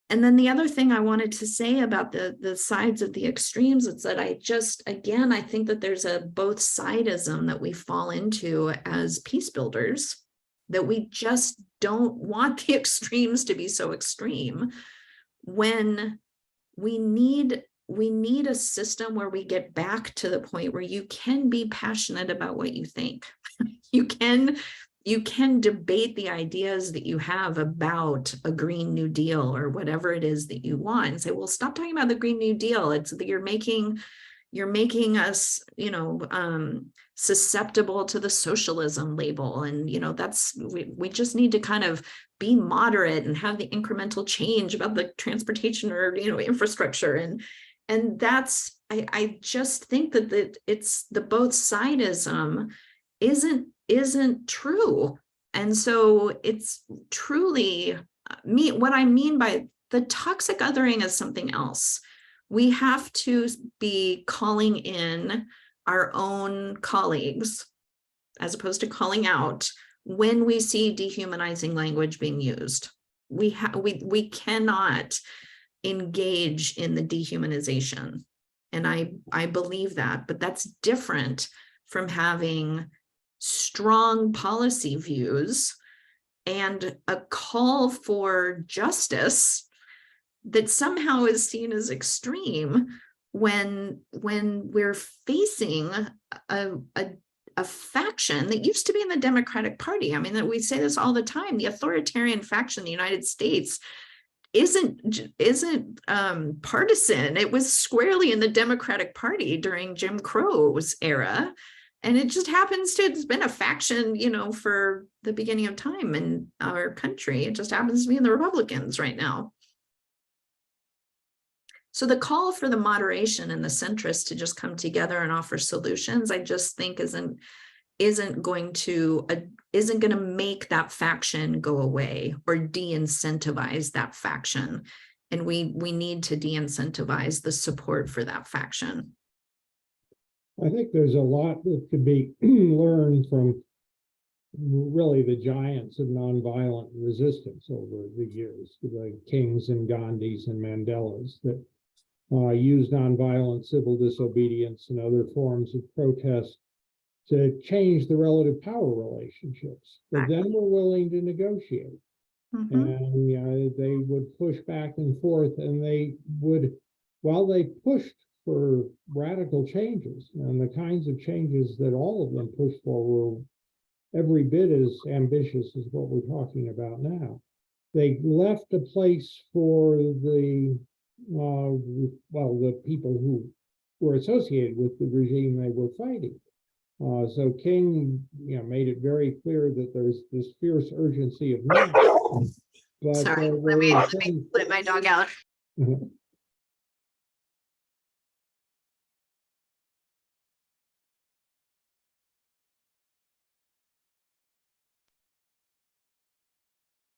And then the other thing I wanted to say about the sides of the extremes is that I think that there's a both sidism that we fall into as peace builders, that we just don't want the extremes to be so extreme, when we need a system where we get back to the point where you can be passionate about what you think. You can debate the ideas that you have about a Green New Deal or whatever it is that you want, and say, well, stop talking about the Green New Deal. It's that you're making us, susceptible to the socialism label. And, we just need to kind of be moderate and have the incremental change about the transportation or, infrastructure. And that's I just think that it's the both sidism isn't true. And so it's truly what I mean by the toxic othering is something else. We have to be calling in our own colleagues as opposed to calling out when we see dehumanizing language being used. We cannot engage in the dehumanization. And I believe that, but that's different from having strong policy views and a call for justice that somehow is seen as extreme when we're facing a faction that used to be in the Democratic Party. I mean, we say this all the time. The authoritarian faction in the United States isn't partisan. It was squarely in the Democratic Party during Jim Crow's era. And it just happens to, it's been a faction, for the beginning of time in our country. It just happens to be in the Republicans right now. So the call for the moderation and the centrists to just come together and offer solutions, I just think isn't going to make that faction go away or de-incentivize that faction. And we need to de-incentivize the support for that faction. I think there's a lot that could be learned from really the giants of nonviolent resistance over the years, like Kings and Gandhis and Mandelas, that used nonviolent civil disobedience and other forms of protest to change the relative power relationships. But then were willing to negotiate. And they would push back and forth, and they would, while they pushed for radical changes, and the kinds of changes that all of them pushed for were every bit as ambitious as what we're talking about now. They left a place for the people who were associated with the regime they were fighting. So King, made it very clear that there's this fierce urgency of now. But sorry, let me let my dog out.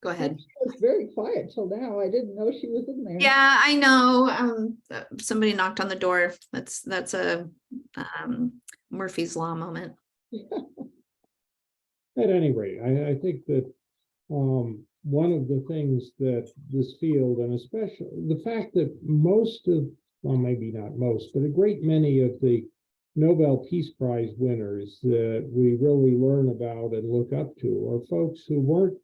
Go ahead. She was very quiet till now. I didn't know she was in there. Yeah, I know. Somebody knocked on the door. That's a Murphy's Law moment. At any rate, I think that one of the things that this field, and especially the fact that most of, well, maybe not most, but a great many of the Nobel Peace Prize winners that we really learn about and look up to are folks who weren't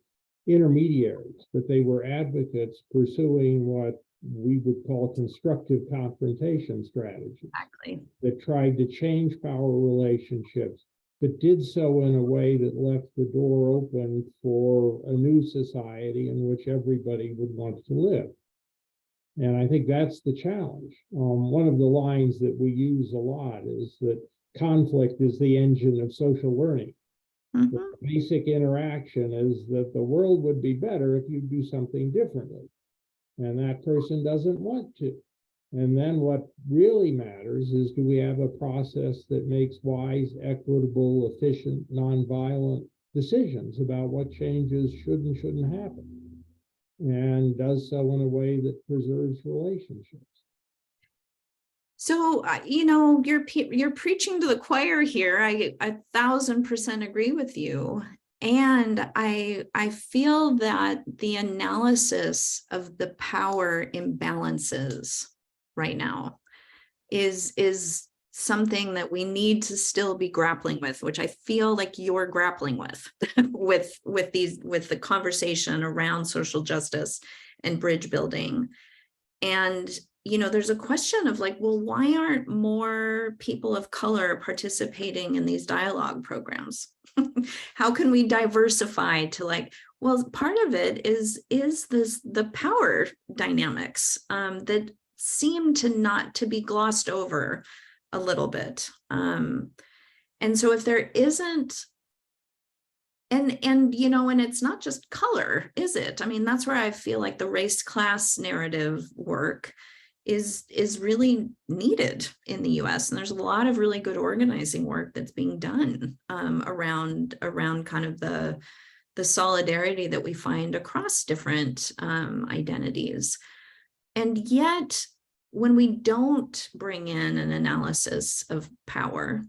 intermediaries, but they were advocates pursuing what we would call constructive confrontation strategies. Exactly. That tried to change power relationships, but did so in a way that left the door open for a new society in which everybody would want to live. And I think that's the challenge. One of the lines that we use a lot is that conflict is the engine of social learning. The basic interaction is that the world would be better if you do something differently. And that person doesn't want to. And then what really matters is, do we have a process that makes wise, equitable, efficient, nonviolent decisions about what changes should and shouldn't happen, and does so in a way that preserves relationships? So, you're preaching to the choir here. I 1,000% agree with you. And I feel that the analysis of the power imbalances right now is something that we need to still be grappling with, which I feel like you're grappling with, with the conversation around social justice and bridge building. And there's a question of like, well, why aren't more people of color participating in these dialogue programs? How can we diversify to like, well, part of it is the power dynamics that seem to be glossed over a little bit. And so if there isn't, and it's not just color, is it? I mean, that's where I feel like the race class narrative work is really needed in the US. And there's a lot of really good organizing work that's being done around kind of the solidarity that we find across different identities. And yet, when we don't bring in an analysis of power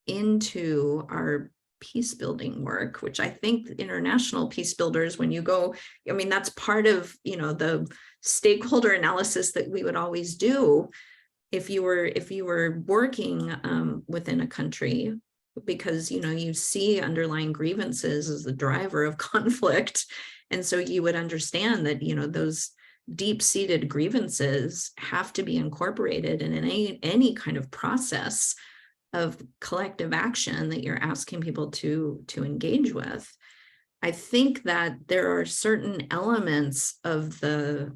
into our peace building work, which I think international peace builders, when you go, I mean, that's part of, the stakeholder analysis that we would always do if you were working within a country, because, you see underlying grievances as the driver of conflict. And so you would understand that, those deep-seated grievances have to be incorporated in any kind of process of collective action that you're asking people to engage with. I think that there are certain elements of the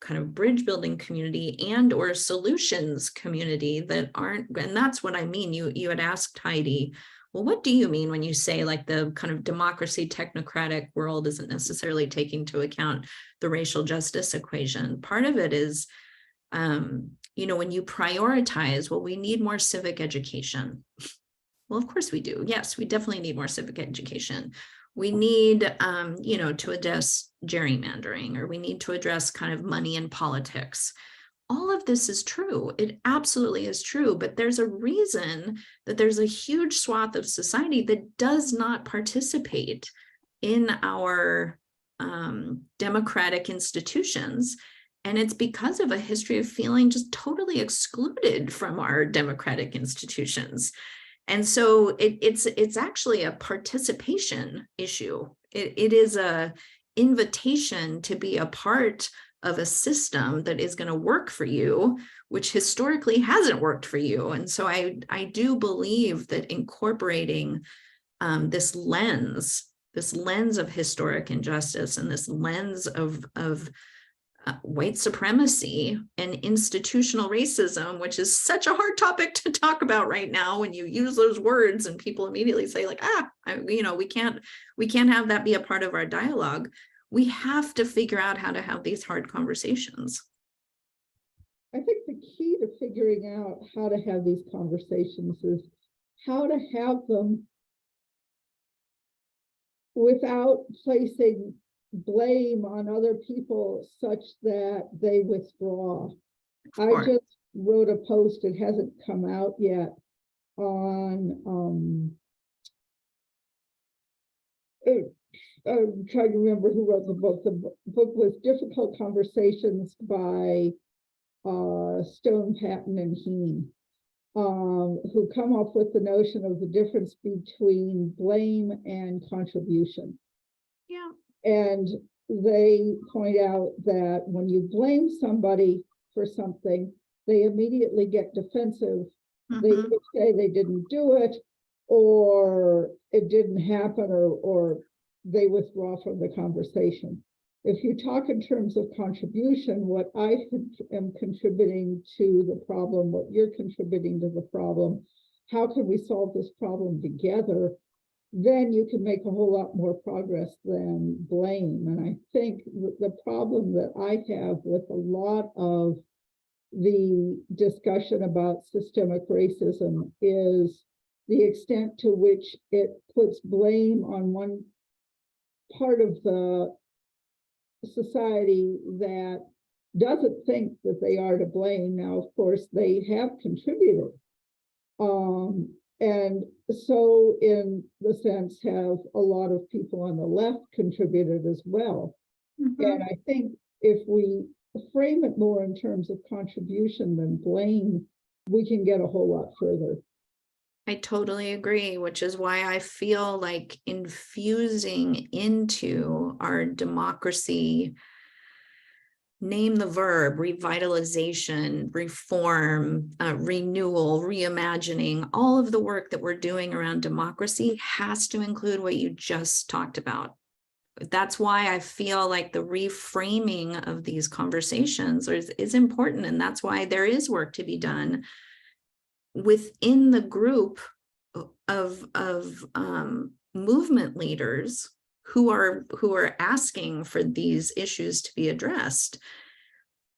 kind of bridge building community and or solutions community that aren't, and that's what I mean. You had asked Heidi, well, what do you mean when you say like the kind of democracy technocratic world isn't necessarily taking into account the racial justice equation? Part of it is, when you prioritize, well, we need more civic education. Well, of course we do. Yes, we definitely need more civic education. We need, to address gerrymandering, or we need to address kind of money in politics. All of this is true. It absolutely is true. But there's a reason that there's a huge swath of society that does not participate in our democratic institutions. And it's because of a history of feeling just totally excluded from our democratic institutions. And so it's actually a participation issue. It is a invitation to be a part of a system that is going to work for you, which historically hasn't worked for you. And so I do believe that incorporating this lens of historic injustice and this lens of white supremacy and institutional racism, which is such a hard topic to talk about right now when you use those words and people immediately say like, we can't have that be a part of our dialogue. We have to figure out how to have these hard conversations. I think the key to figuring out how to have these conversations is how to have them without placing blame on other people such that they withdraw. I just wrote a post, it hasn't come out yet, on I'm trying to remember who wrote the book. The book was Difficult Conversations by Stone, Patton, and Heen, who come up with the notion of the difference between blame and contribution. Yeah. And they point out that when you blame somebody for something, they immediately get defensive. They say they didn't do it, or it didn't happen, or they withdraw from the conversation. If you talk in terms of contribution, what I am contributing to the problem, what you're contributing to the problem, how can we solve this problem together? Then you can make a whole lot more progress than blame. And I think the problem that I have with a lot of the discussion about systemic racism is the extent to which it puts blame on one part of the society that doesn't think that they are to blame. Now, of course, they have contributed. And so in the sense have a lot of people on the left contributed as well. And I think if we frame it more in terms of contribution than blame, we can get a whole lot further. I totally agree, which is why I feel like infusing into our democracy, name the verb, revitalization, reform, renewal, reimagining, all of the work that we're doing around democracy has to include what you just talked about. That's why I feel like the reframing of these conversations is important. And that's why there is work to be done within the group of movement leaders who are asking for these issues to be addressed.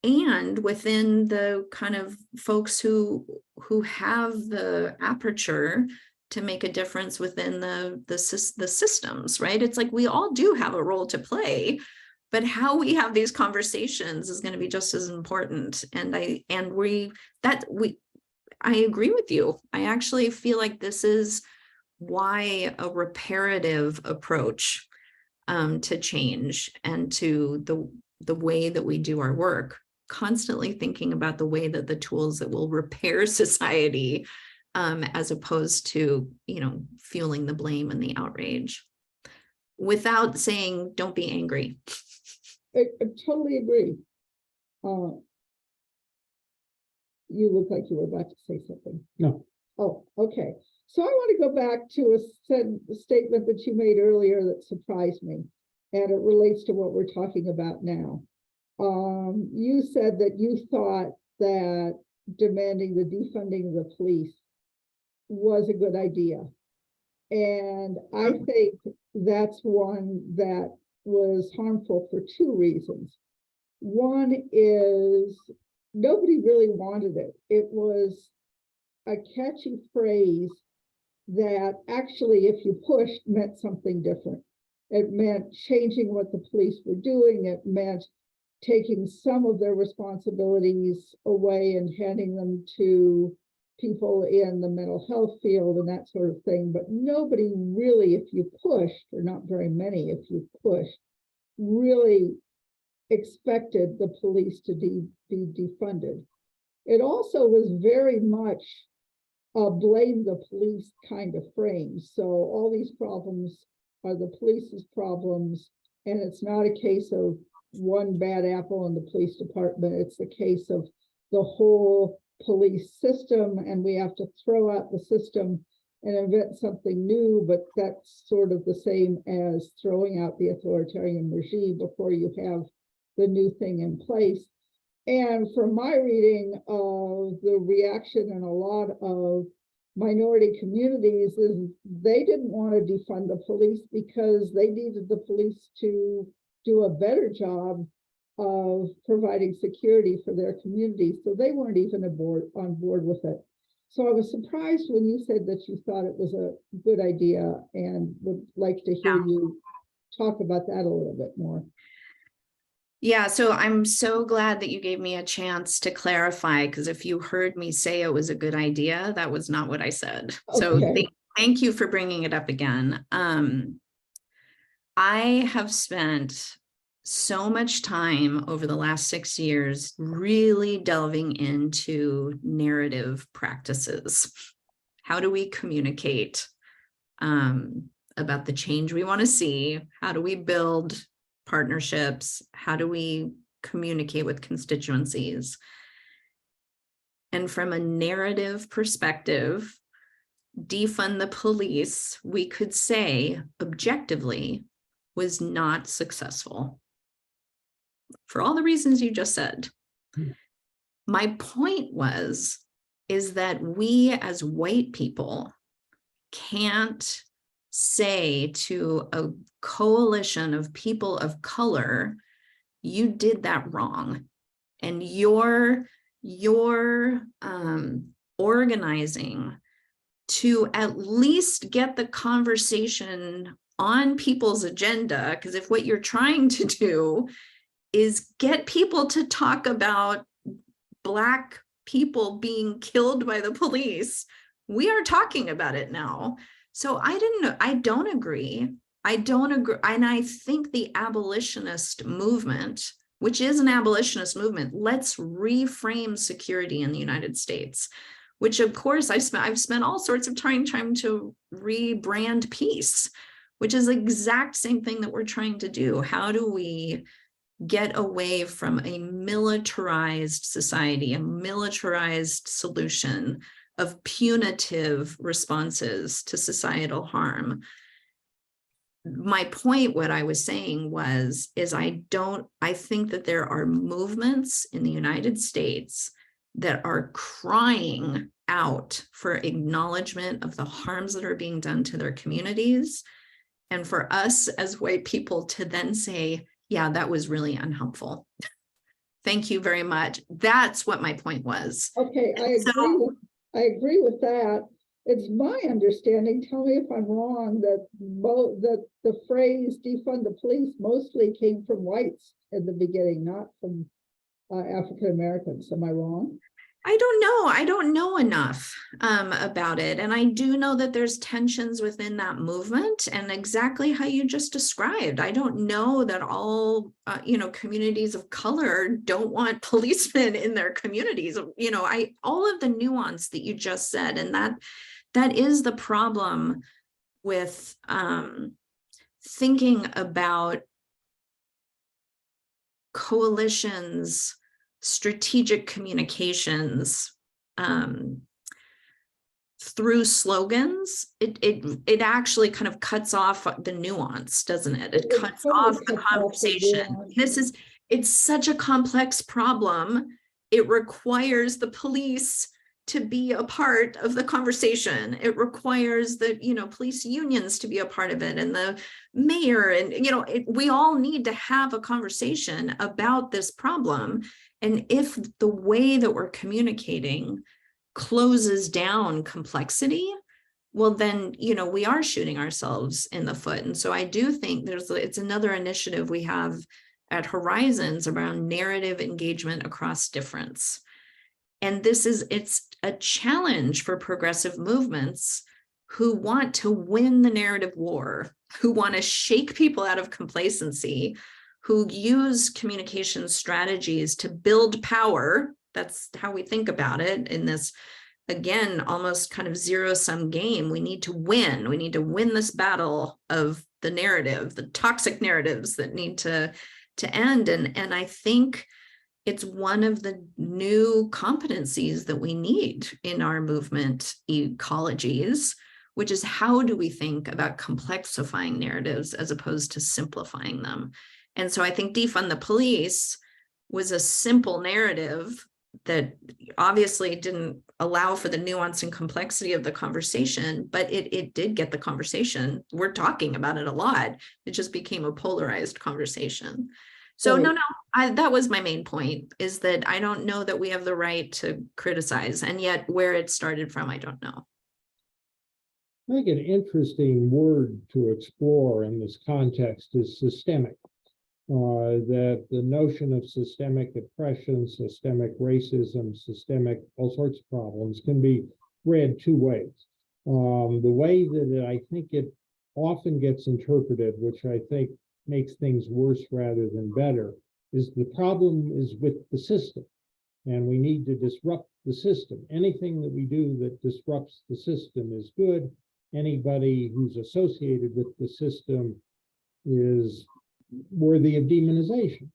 and within the kind of folks who have the aperture to make a difference within the systems, right? It's like we all do have a role to play, but how we have these conversations is going to be just as important. And I agree with you. I actually feel like this is why a reparative approach to change and to the way that we do our work, constantly thinking about the way that the tools that will repair society, as opposed to, fueling the blame and the outrage, without saying, don't be angry. I totally agree. You look like you were about to say something. No. Oh, okay. So I want to go back to a statement that you made earlier that surprised me, and it relates to what we're talking about now. You said that you thought that demanding the defunding of the police was a good idea. And I think that's one that was harmful for two reasons. One is nobody really wanted it. It was a catchy phrase that actually, if you pushed, meant something different. It meant changing what the police were doing. It meant taking some of their responsibilities away and handing them to people in the mental health field and that sort of thing. But nobody really, if you pushed, or not very many, if you pushed, really expected the police to be defunded. It also was very much a blame the police kind of frame. So all these problems are the police's problems, and it's not a case of one bad apple in the police department. It's the case of the whole police system, and we have to throw out the system and invent something new. But that's sort of the same as throwing out the authoritarian regime before you have the new thing in place. And from my reading of the reaction in a lot of minority communities is they didn't want to defund the police because they needed the police to do a better job of providing security for their communities. So they weren't even on board with it. So I was surprised when you said that you thought it was a good idea, and would like to hear you talk about that a little bit more. Yeah, so I'm so glad that you gave me a chance to clarify, because if you heard me say it was a good idea, that was not what I said. Okay. So thank you for bringing it up again. I have spent so much time over the last 6 years really delving into narrative practices. How do we communicate about the change we want to see? How do we build partnerships? How do we communicate with constituencies? And from a narrative perspective, defund the police, we could say objectively, was not successful for all the reasons you just said. My point is that we as white people can't say to a coalition of people of color, you did that wrong, and you're organizing to at least get the conversation on people's agenda. Because if what you're trying to do is get people to talk about Black people being killed by the police, we are talking about it now. So I don't agree. And I think the abolitionist movement, which is an abolitionist movement, let's reframe security in the United States, which of course I've spent all sorts of time trying to rebrand peace, which is the exact same thing that we're trying to do. How do we get away from a militarized society, a militarized solution of punitive responses to societal harm? My point, what I was saying is I think that there are movements in the United States that are crying out for acknowledgement of the harms that are being done to their communities. And for us as white people to then say, yeah, that was really unhelpful. Thank you very much. That's what my point was. Okay, I agree with that. It's my understanding, tell me if I'm wrong, that the phrase defund the police mostly came from whites in the beginning, not from African Americans. Am I wrong? I don't know. I don't know enough about it. And I do know that there's tensions within that movement and exactly how you just described. I don't know that all, communities of color don't want policemen in their communities. All of the nuance that you just said, and that is the problem with thinking about coalitions, strategic communications through slogans. It actually kind of cuts off the nuance, doesn't it? It cuts off the conversation. It's such a complex problem. It requires the police to be a part of the conversation. It requires the, police unions to be a part of it, and the mayor, and, we all need to have a conversation about this problem. And if the way that we're communicating closes down complexity, well, then, we are shooting ourselves in the foot. And so I do think it's another initiative we have at Horizons around narrative engagement across difference. And it's a challenge for progressive movements who want to win the narrative war, who want to shake people out of complacency, who use communication strategies to build power. That's how we think about it in this, again, almost kind of zero-sum game. We need to win. We need to win this battle of the narrative, the toxic narratives that need to end. And I think it's one of the new competencies that we need in our movement ecologies, which is how do we think about complexifying narratives as opposed to simplifying them? And so I think defund the police was a simple narrative that obviously didn't allow for the nuance and complexity of the conversation, but it did get the conversation. We're talking about it a lot. It just became a polarized conversation. So no, that was my main point, is that I don't know that we have the right to criticize, and yet where it started from, I don't know. I think an interesting word to explore in this context is systemic. That the notion of systemic oppression, systemic racism, systemic all sorts of problems can be read two ways. The way that I think it often gets interpreted, which I think makes things worse rather than better, is the problem is with the system, and we need to disrupt the system. Anything that we do that disrupts the system is good. Anybody who's associated with the system is worthy of demonization.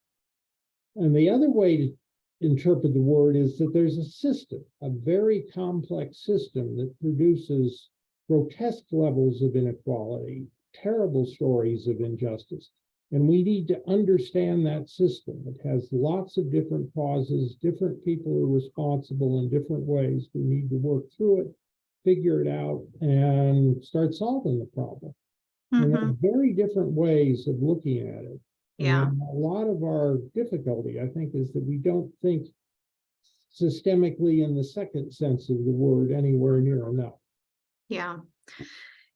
And the other way to interpret the word is that there's a system, a very complex system that produces grotesque levels of inequality, terrible stories of injustice. And we need to understand that system. It has lots of different causes, different people are responsible in different ways. We need to work through it, figure it out, and start solving the problem. And there are very different ways of looking at it. Yeah. And a lot of our difficulty, I think, is that we don't think systemically in the second sense of the word anywhere near enough. Yeah.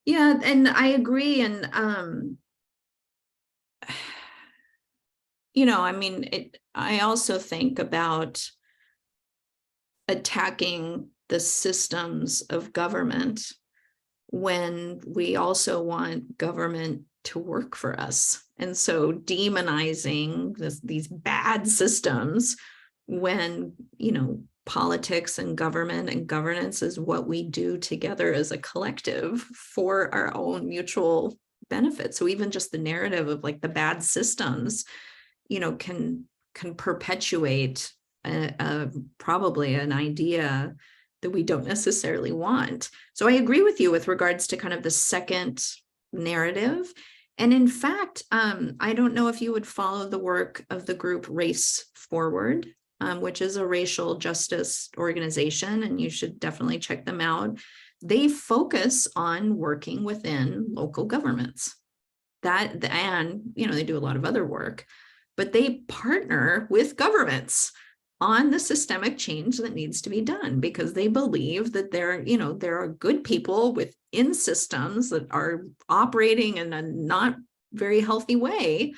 Yeah, and I agree. And I also think about attacking the systems of government when we also want government to work for us. And so demonizing these bad systems when, politics and government and governance is what we do together as a collective for our own mutual benefit. So even just the narrative of like the bad systems, can perpetuate probably an idea that we don't necessarily want. So I agree with you with regards to kind of the second narrative. And in fact, I don't know if you would follow the work of the group Race Forward, which is a racial justice organization, and you should definitely check them out. They focus on working within local governments. And they do a lot of other work, but they partner with governments on the systemic change that needs to be done because they believe that there are good people within systems that are operating in a not very healthy way,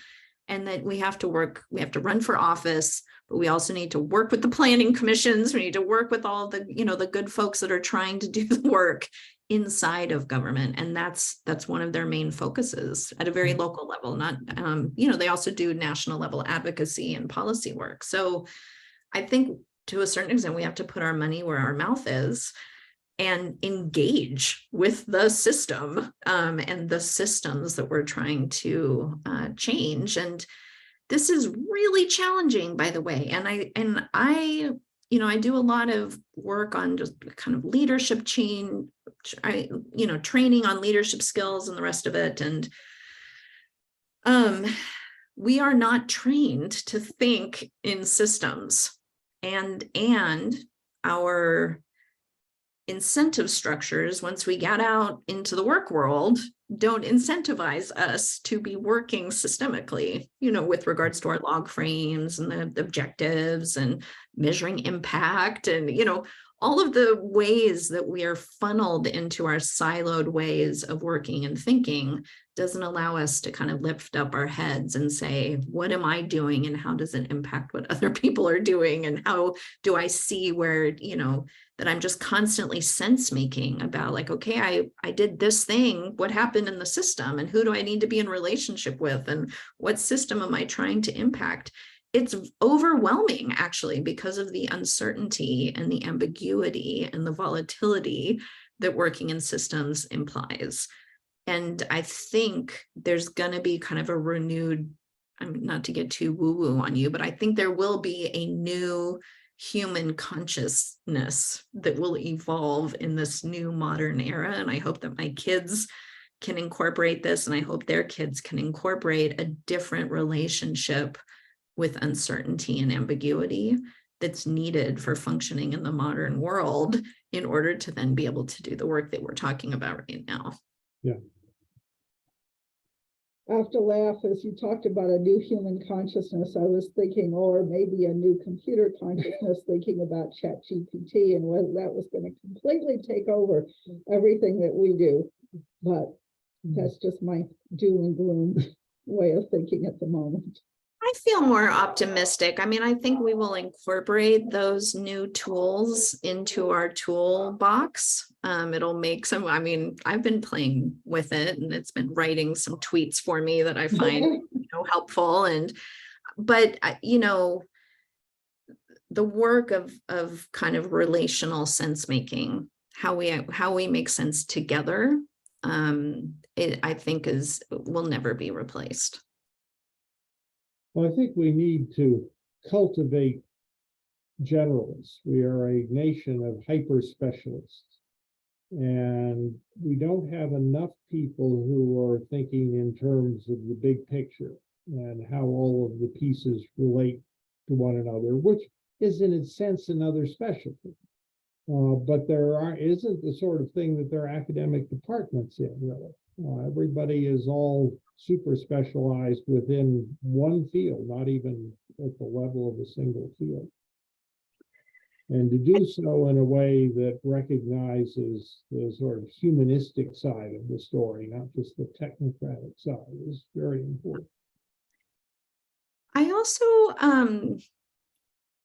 and that we have to run for office, but we also need to work with the planning commissions. We need to work with all the, the good folks that are trying to do the work inside of government. And that's one of their main focuses at a very local level, not, they also do national level advocacy and policy work. So I think to a certain extent, we have to put our money where our mouth is and engage with the system and the systems that we're trying to change. And this is really challenging, by the way. And I do a lot of work on just kind of leadership change, training on leadership skills and the rest of it. And we are not trained to think in systems, and our incentive structures, once we get out into the work world, don't incentivize us to be working systemically, with regards to our log frames and the objectives and measuring impact and, all of the ways that we are funneled into our siloed ways of working and thinking doesn't allow us to kind of lift up our heads and say, what am I doing and how does it impact what other people are doing? And how do I see where, that I'm just constantly sense making about like, okay, I did this thing, what happened in the system and who do I need to be in relationship with and what system am I trying to impact? It's overwhelming actually because of the uncertainty and the ambiguity and the volatility that working in systems implies. And I think there's going to be kind of a renewed, not to get too woo-woo on you, but I think there will be a new human consciousness that will evolve in this new modern era. And I hope that my kids can incorporate this, and I hope their kids can incorporate a different relationship with uncertainty and ambiguity that's needed for functioning in the modern world in order to then be able to do the work that we're talking about right now. Yeah. I have to laugh as you talked about a new human consciousness. I was thinking, or maybe a new computer consciousness, thinking about ChatGPT and whether that was going to completely take over everything that we do. But that's just my doom and gloom way of thinking at the moment. I feel more optimistic. I mean, I think we will incorporate those new tools into our toolbox. It'll make some, I've been playing with it and it's been writing some tweets for me that I find helpful. But the work of kind of relational sense making, how we make sense together, I think will never be replaced. Well, I think we need to cultivate generalists. We are a nation of hyper specialists, and we don't have enough people who are thinking in terms of the big picture and how all of the pieces relate to one another, which is in a sense another specialty. But there isn't the sort of thing that there are academic departments in, really. Everybody is all super specialized within one field, not even at the level of a single field. And to do so in a way that recognizes the sort of humanistic side of the story, not just the technocratic side, is very important. I also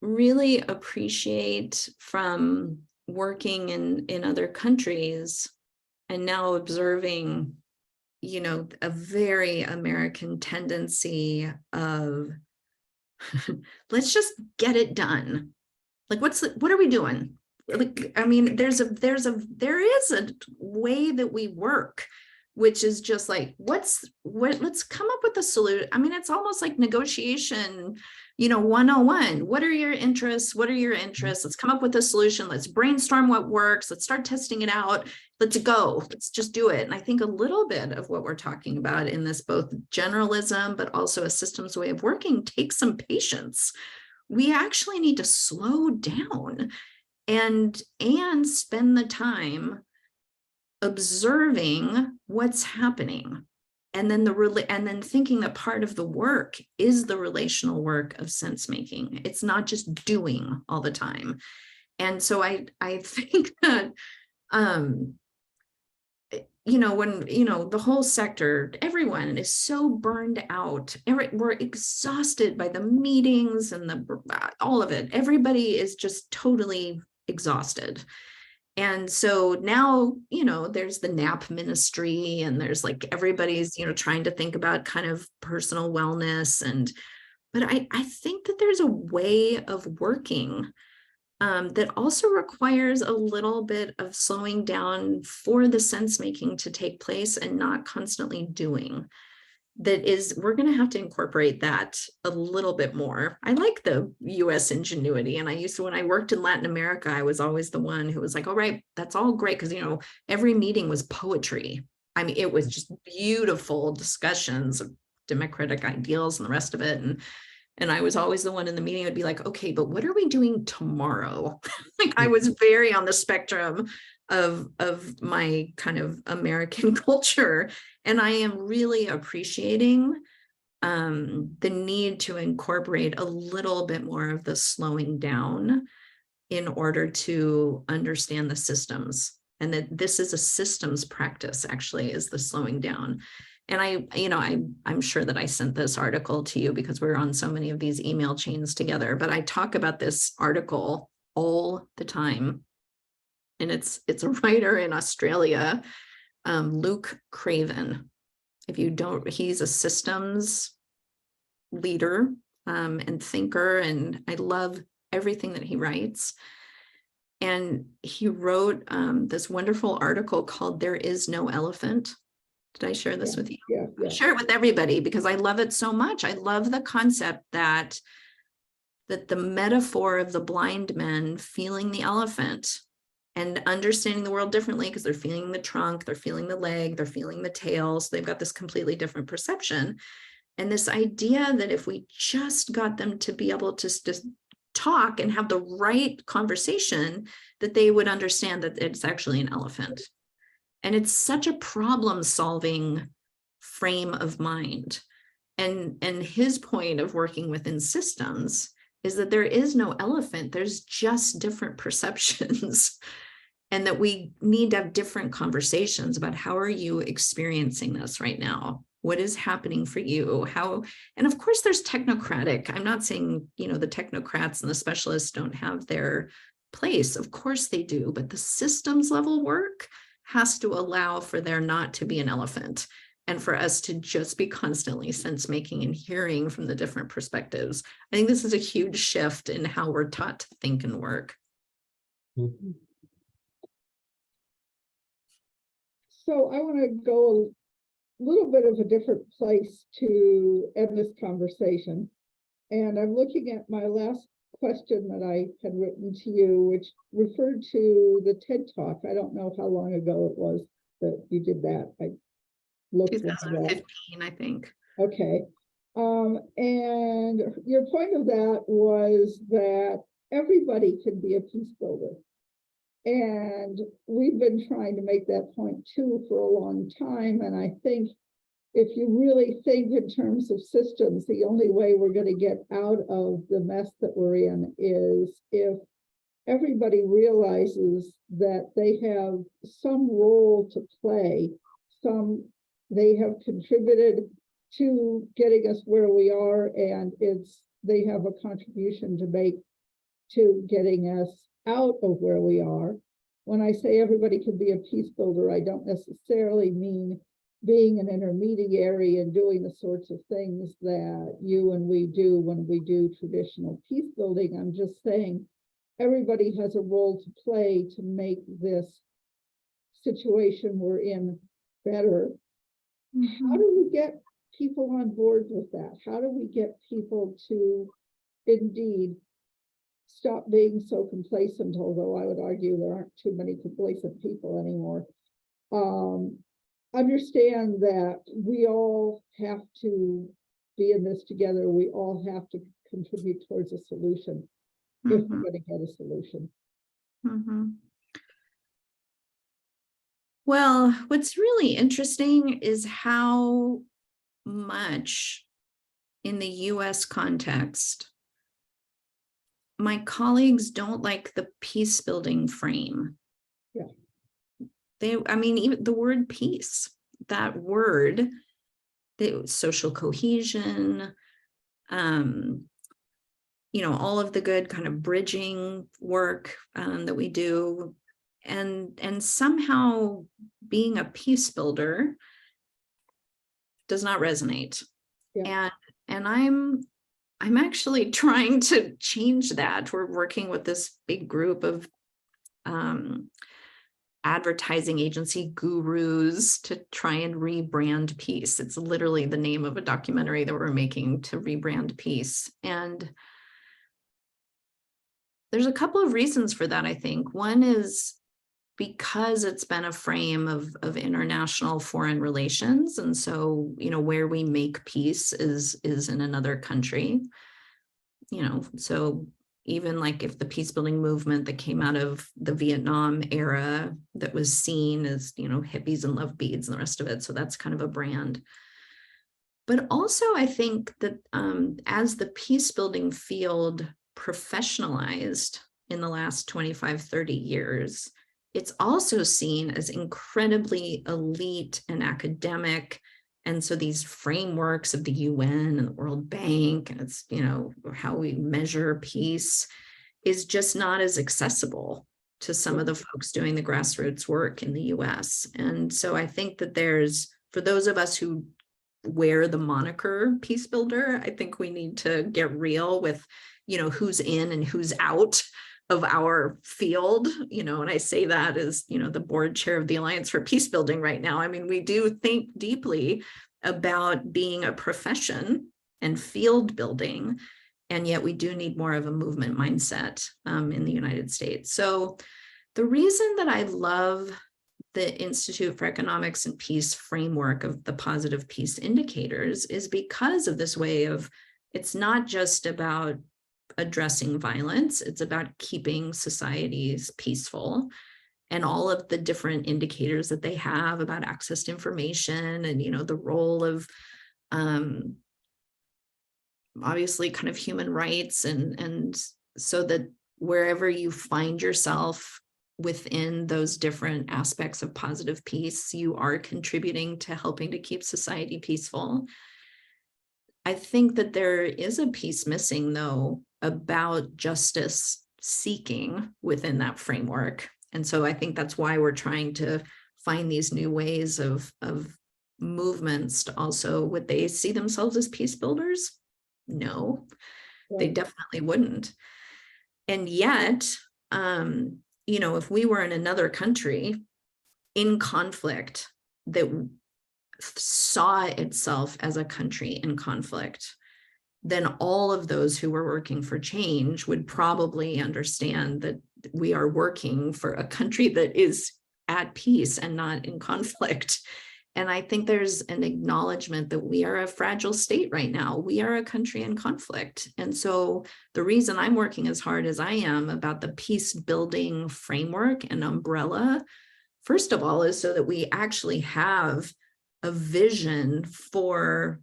really appreciate from working in other countries and now observing, a very American tendency of let's just get it done. Like, what are we doing? Like, there is a way that we work, which is just like, let's come up with a solution. It's almost like negotiation, 101. What are your interests? What are your interests? Let's come up with a solution. Let's brainstorm what works. Let's start testing it out. Let's go. Let's just do it. And I think a little bit of what we're talking about in this, both generalism, but also a systems way of working, takes some patience. We actually need to slow down and spend the time observing what's happening. And then and then thinking that part of the work is the relational work of sense making. It's not just doing all the time. And so I think that when the whole sector, everyone is so burned out. We're exhausted by the meetings and all of it. Everybody is just totally exhausted. And so now, there's the nap ministry, and there's like everybody's, trying to think about kind of personal wellness. But I think that there's a way of working that also requires a little bit of slowing down for the sense making to take place and not constantly doing. We're going to have to incorporate that a little bit more. I like the US ingenuity. And when I worked in Latin America, I was always the one who was like, all right, that's all great. Because, every meeting was poetry. I mean, it was just beautiful discussions of democratic ideals and the rest of it. And I was always the one in the meeting would be like, okay, but what are we doing tomorrow? Like I was very on the spectrum of my kind of American culture. And I am really appreciating the need to incorporate a little bit more of the slowing down in order to understand the systems. And that this is a systems practice, actually, is the slowing down. And I'm sure that I sent this article to you because we're on so many of these email chains together, but I talk about this article all the time. And it's a writer in Australia, Luke Craven. If you don't, he's a systems leader and thinker, and I love everything that he writes. And he wrote this wonderful article called "There Is No Elephant." Did I share this with you? Yeah. Share it with everybody because I love it so much. I love the concept that the metaphor of the blind men feeling the elephant and understanding the world differently because they're feeling the trunk, they're feeling the leg, they're feeling the tail. So they've got this completely different perception. And this idea that if we just got them to be able to just talk and have the right conversation, that they would understand that it's actually an elephant. And it's such a problem-solving frame of mind. And his point of working within systems is that there is no elephant, there's just different perceptions. And that we need to have different conversations about how are you experiencing this right now? What is happening for you? And of course there's technocratic. I'm not saying, the technocrats and the specialists don't have their place. Of course they do, but the systems level work has to allow for there not to be an elephant and for us to just be constantly sense making and hearing from the different perspectives. I think this is a huge shift in how we're taught to think and work. Mhm. So I want to go a little bit of a different place to end this conversation. And I'm looking at my last question that I had written to you, which referred to the TED Talk. I don't know how long ago it was that you did that. I looked at that. 2015, I think. Okay. And your point of that was that everybody can be a peace builder. And we've been trying to make that point too for a long time. And I think if you really think in terms of systems, the only way we're going to get out of the mess that we're in is if everybody realizes that they have some role to play, they have contributed to getting us where we are, and they have a contribution to make to getting us out of where we are. When I say everybody can be a peace builder, I don't necessarily mean being an intermediary and doing the sorts of things that you and we do when we do traditional peace building. I'm just saying everybody has a role to play to make this situation we're in better. Mm-hmm. How do we get people on board with that? How do we get people to indeed stop being so complacent, although I would argue there aren't too many complacent people anymore. Understand that we all have to be in this together. We all have to contribute towards a solution if we're going to get a solution. Mm-hmm. Well, what's really interesting is how much in the US context, my colleagues don't like the peace building frame. Yeah. I mean, even the word peace, that word, the social cohesion, all of the good kind of bridging work that we do, and somehow being a peace builder does not resonate. Yeah. And I'm actually trying to change that. We're working with this big group of advertising agency gurus to try and rebrand peace. It's literally the name of a documentary that we're making to rebrand peace. And there's a couple of reasons for that, I think. One is because it's been a frame of international foreign relations. And so, where we make peace is in another country. So even like if the peace building movement that came out of the Vietnam era that was seen as, hippies and love beads and the rest of it. So that's kind of a brand. But also I think that as the peace building field professionalized in the last 25, 30 years, it's also seen as incredibly elite and academic. And so these frameworks of the UN and the World Bank, and it's, how we measure peace is just not as accessible to some of the folks doing the grassroots work in the US. And so I think that for those of us who wear the moniker peace builder, I think we need to get real with, who's in and who's out of our field, and I say that as, the board chair of the Alliance for Peace Building right now. I mean, we do think deeply about being a profession and field building, and yet we do need more of a movement mindset in the United States. So the reason that I love the Institute for Economics and Peace framework of the positive peace indicators is because of this way of, it's not just about addressing violence, it's about keeping societies peaceful, and all of the different indicators that they have about access to information and the role of obviously kind of human rights, and so that wherever you find yourself within those different aspects of positive peace, you are contributing to helping to keep society peaceful. I think that there is a piece missing, though, about justice seeking within that framework. And so I think that's why we're trying to find these new ways of movements to also, would they see themselves as peace builders? No, they definitely wouldn't. And yet, if we were in another country in conflict that saw itself as a country in conflict, then all of those who were working for change would probably understand that we are working for a country that is at peace and not in conflict. And I think there's an acknowledgement that we are a fragile state right now. We are a country in conflict. And so the reason I'm working as hard as I am about the peace building framework and umbrella, first of all, is so that we actually have a vision for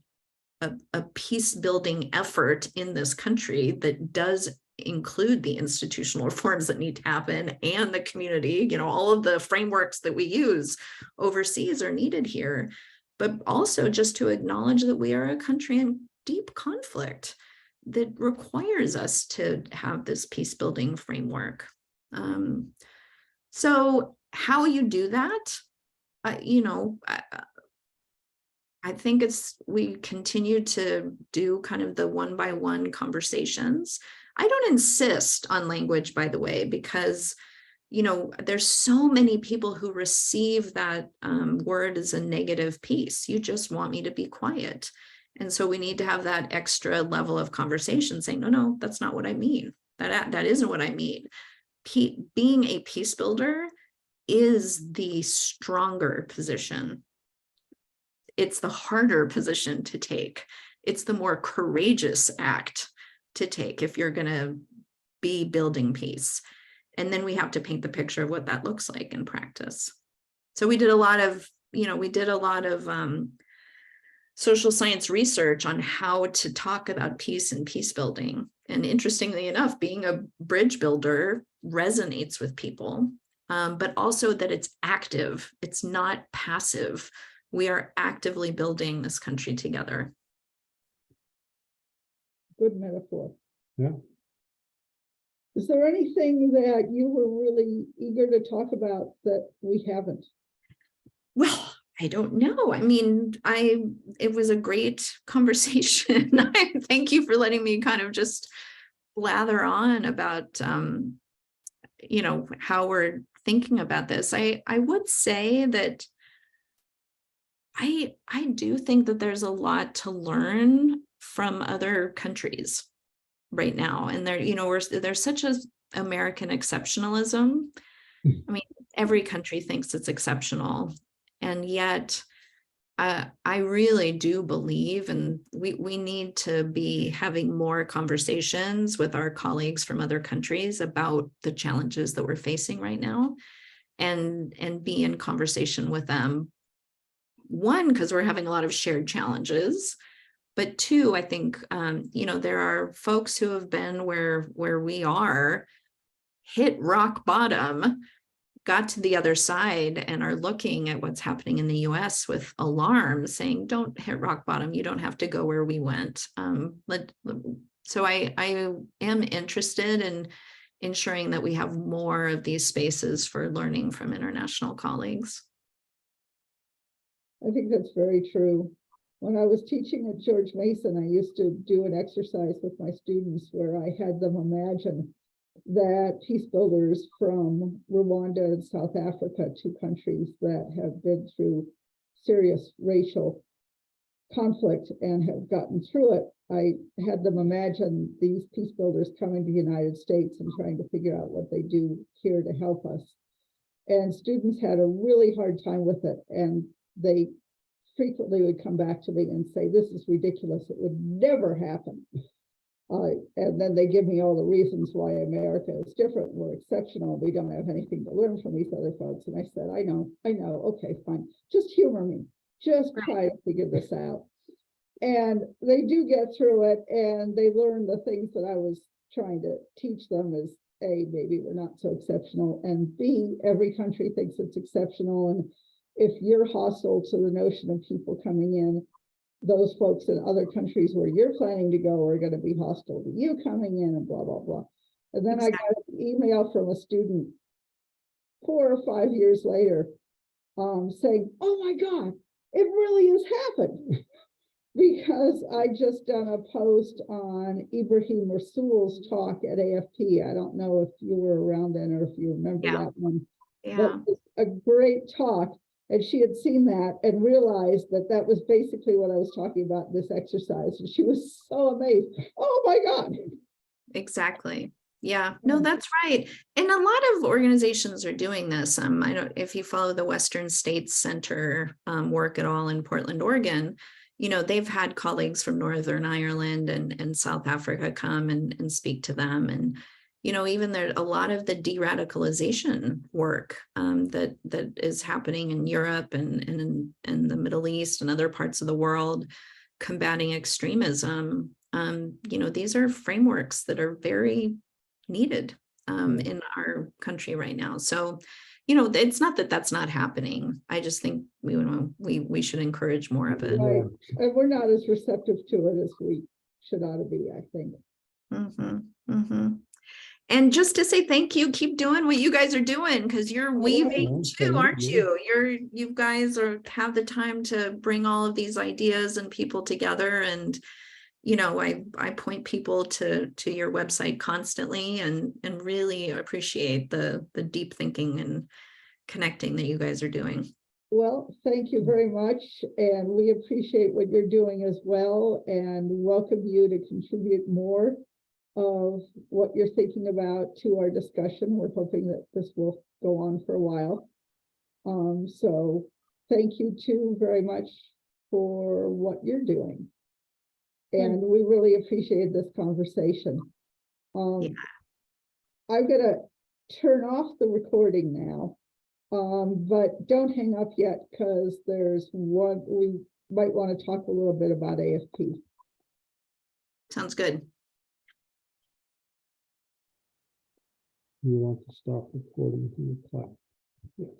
a peace building effort in this country that does include the institutional reforms that need to happen and the community, all of the frameworks that we use overseas are needed here, but also just to acknowledge that we are a country in deep conflict that requires us to have this peace building framework. So how you do that, I think we continue to do kind of the one-by-one conversations. I don't insist on language, by the way, because, there's so many people who receive that word as a negative piece. You just want me to be quiet. And so we need to have that extra level of conversation saying, no, that's not what I mean. That isn't what I mean. Being a peace builder is the stronger position. It's the harder position to take. It's the more courageous act to take if you're going to be building peace. And then we have to paint the picture of what that looks like in practice. So we did a lot of, social science research on how to talk about peace and peace building. And interestingly enough, being a bridge builder resonates with people, but also that it's active, it's not passive. We are actively building this country together. Good metaphor. Yeah. Is there anything that you were really eager to talk about that we haven't? Well, I don't know. I mean, it was a great conversation. Thank you for letting me kind of just blather on about, how we're thinking about this. I would say that I do think that there's a lot to learn from other countries right now. And there's such a American exceptionalism. I mean, every country thinks it's exceptional. And yet, I really do believe, and we need to be having more conversations with our colleagues from other countries about the challenges that we're facing right now, and be in conversation with them. One, because we're having a lot of shared challenges, but two, I think there are folks who have been where we are, hit rock bottom, got to the other side, and are looking at what's happening in the US with alarm, saying, don't hit rock bottom. You don't have to go where we went. So I am interested in ensuring that we have more of these spaces for learning from international colleagues. I think that's very true. When I was teaching at George Mason, I used to do an exercise with my students where I had them imagine that peace builders from Rwanda and South Africa, two countries that have been through serious racial conflict and have gotten through it, I had them imagine these peace builders coming to the United States and trying to figure out what they do here to help us. And students had a really hard time with it, and they frequently would come back to me and say, this is ridiculous, it would never happen. And then they give me all the reasons why America is different. We're exceptional. We don't have anything to learn from these other folks. And I said, I know. Okay, fine. Just humor me. Just try to figure this out. And they do get through it, and they learn the things that I was trying to teach them is A, maybe we're not so exceptional, and B, every country thinks it's exceptional. And if you're hostile to the notion of people coming in, those folks in other countries where you're planning to go are going to be hostile to you coming in, and blah, blah, blah. And then exactly. I got an email from a student 4 or 5 years later saying, oh my God, it really has happened. Because I just done a post on Ibrahim Rasool's talk at AFP. I don't know if you were around then or if you remember that one. Yeah. But it's a great talk. And she had seen that and realized that that was basically what I was talking about in this exercise. And she was so amazed. Oh my God. Exactly. Yeah, no, that's right. And a lot of organizations are doing this. I don't, if you follow the Western States Center work at all in Portland, Oregon, they've had colleagues from Northern Ireland and South Africa come and speak to them. And even there, a lot of the de-radicalization work that is happening in Europe and in the Middle East and other parts of the world, combating extremism. These are frameworks that are very needed in our country right now. So, it's not that that's not happening. I just think we should encourage more of it. Right. And we're not as receptive to it as we should ought to be, I think. Mm-hmm. Mm-hmm. And just to say thank you, keep doing what you guys are doing, because you're weaving too, aren't you? You guys have the time to bring all of these ideas and people together. And, I point people to your website constantly and really appreciate the deep thinking and connecting that you guys are doing. Well, thank you very much. And we appreciate what you're doing as well, and welcome you to contribute more of what you're thinking about to our discussion. We're hoping that this will go on for a while. So thank you too very much for what you're doing. And we really appreciate this conversation. I'm gonna turn off the recording now. But don't hang up yet, because there's one, we might want to talk a little bit about AFP. Sounds good. You want to stop recording from the cloud. Yes.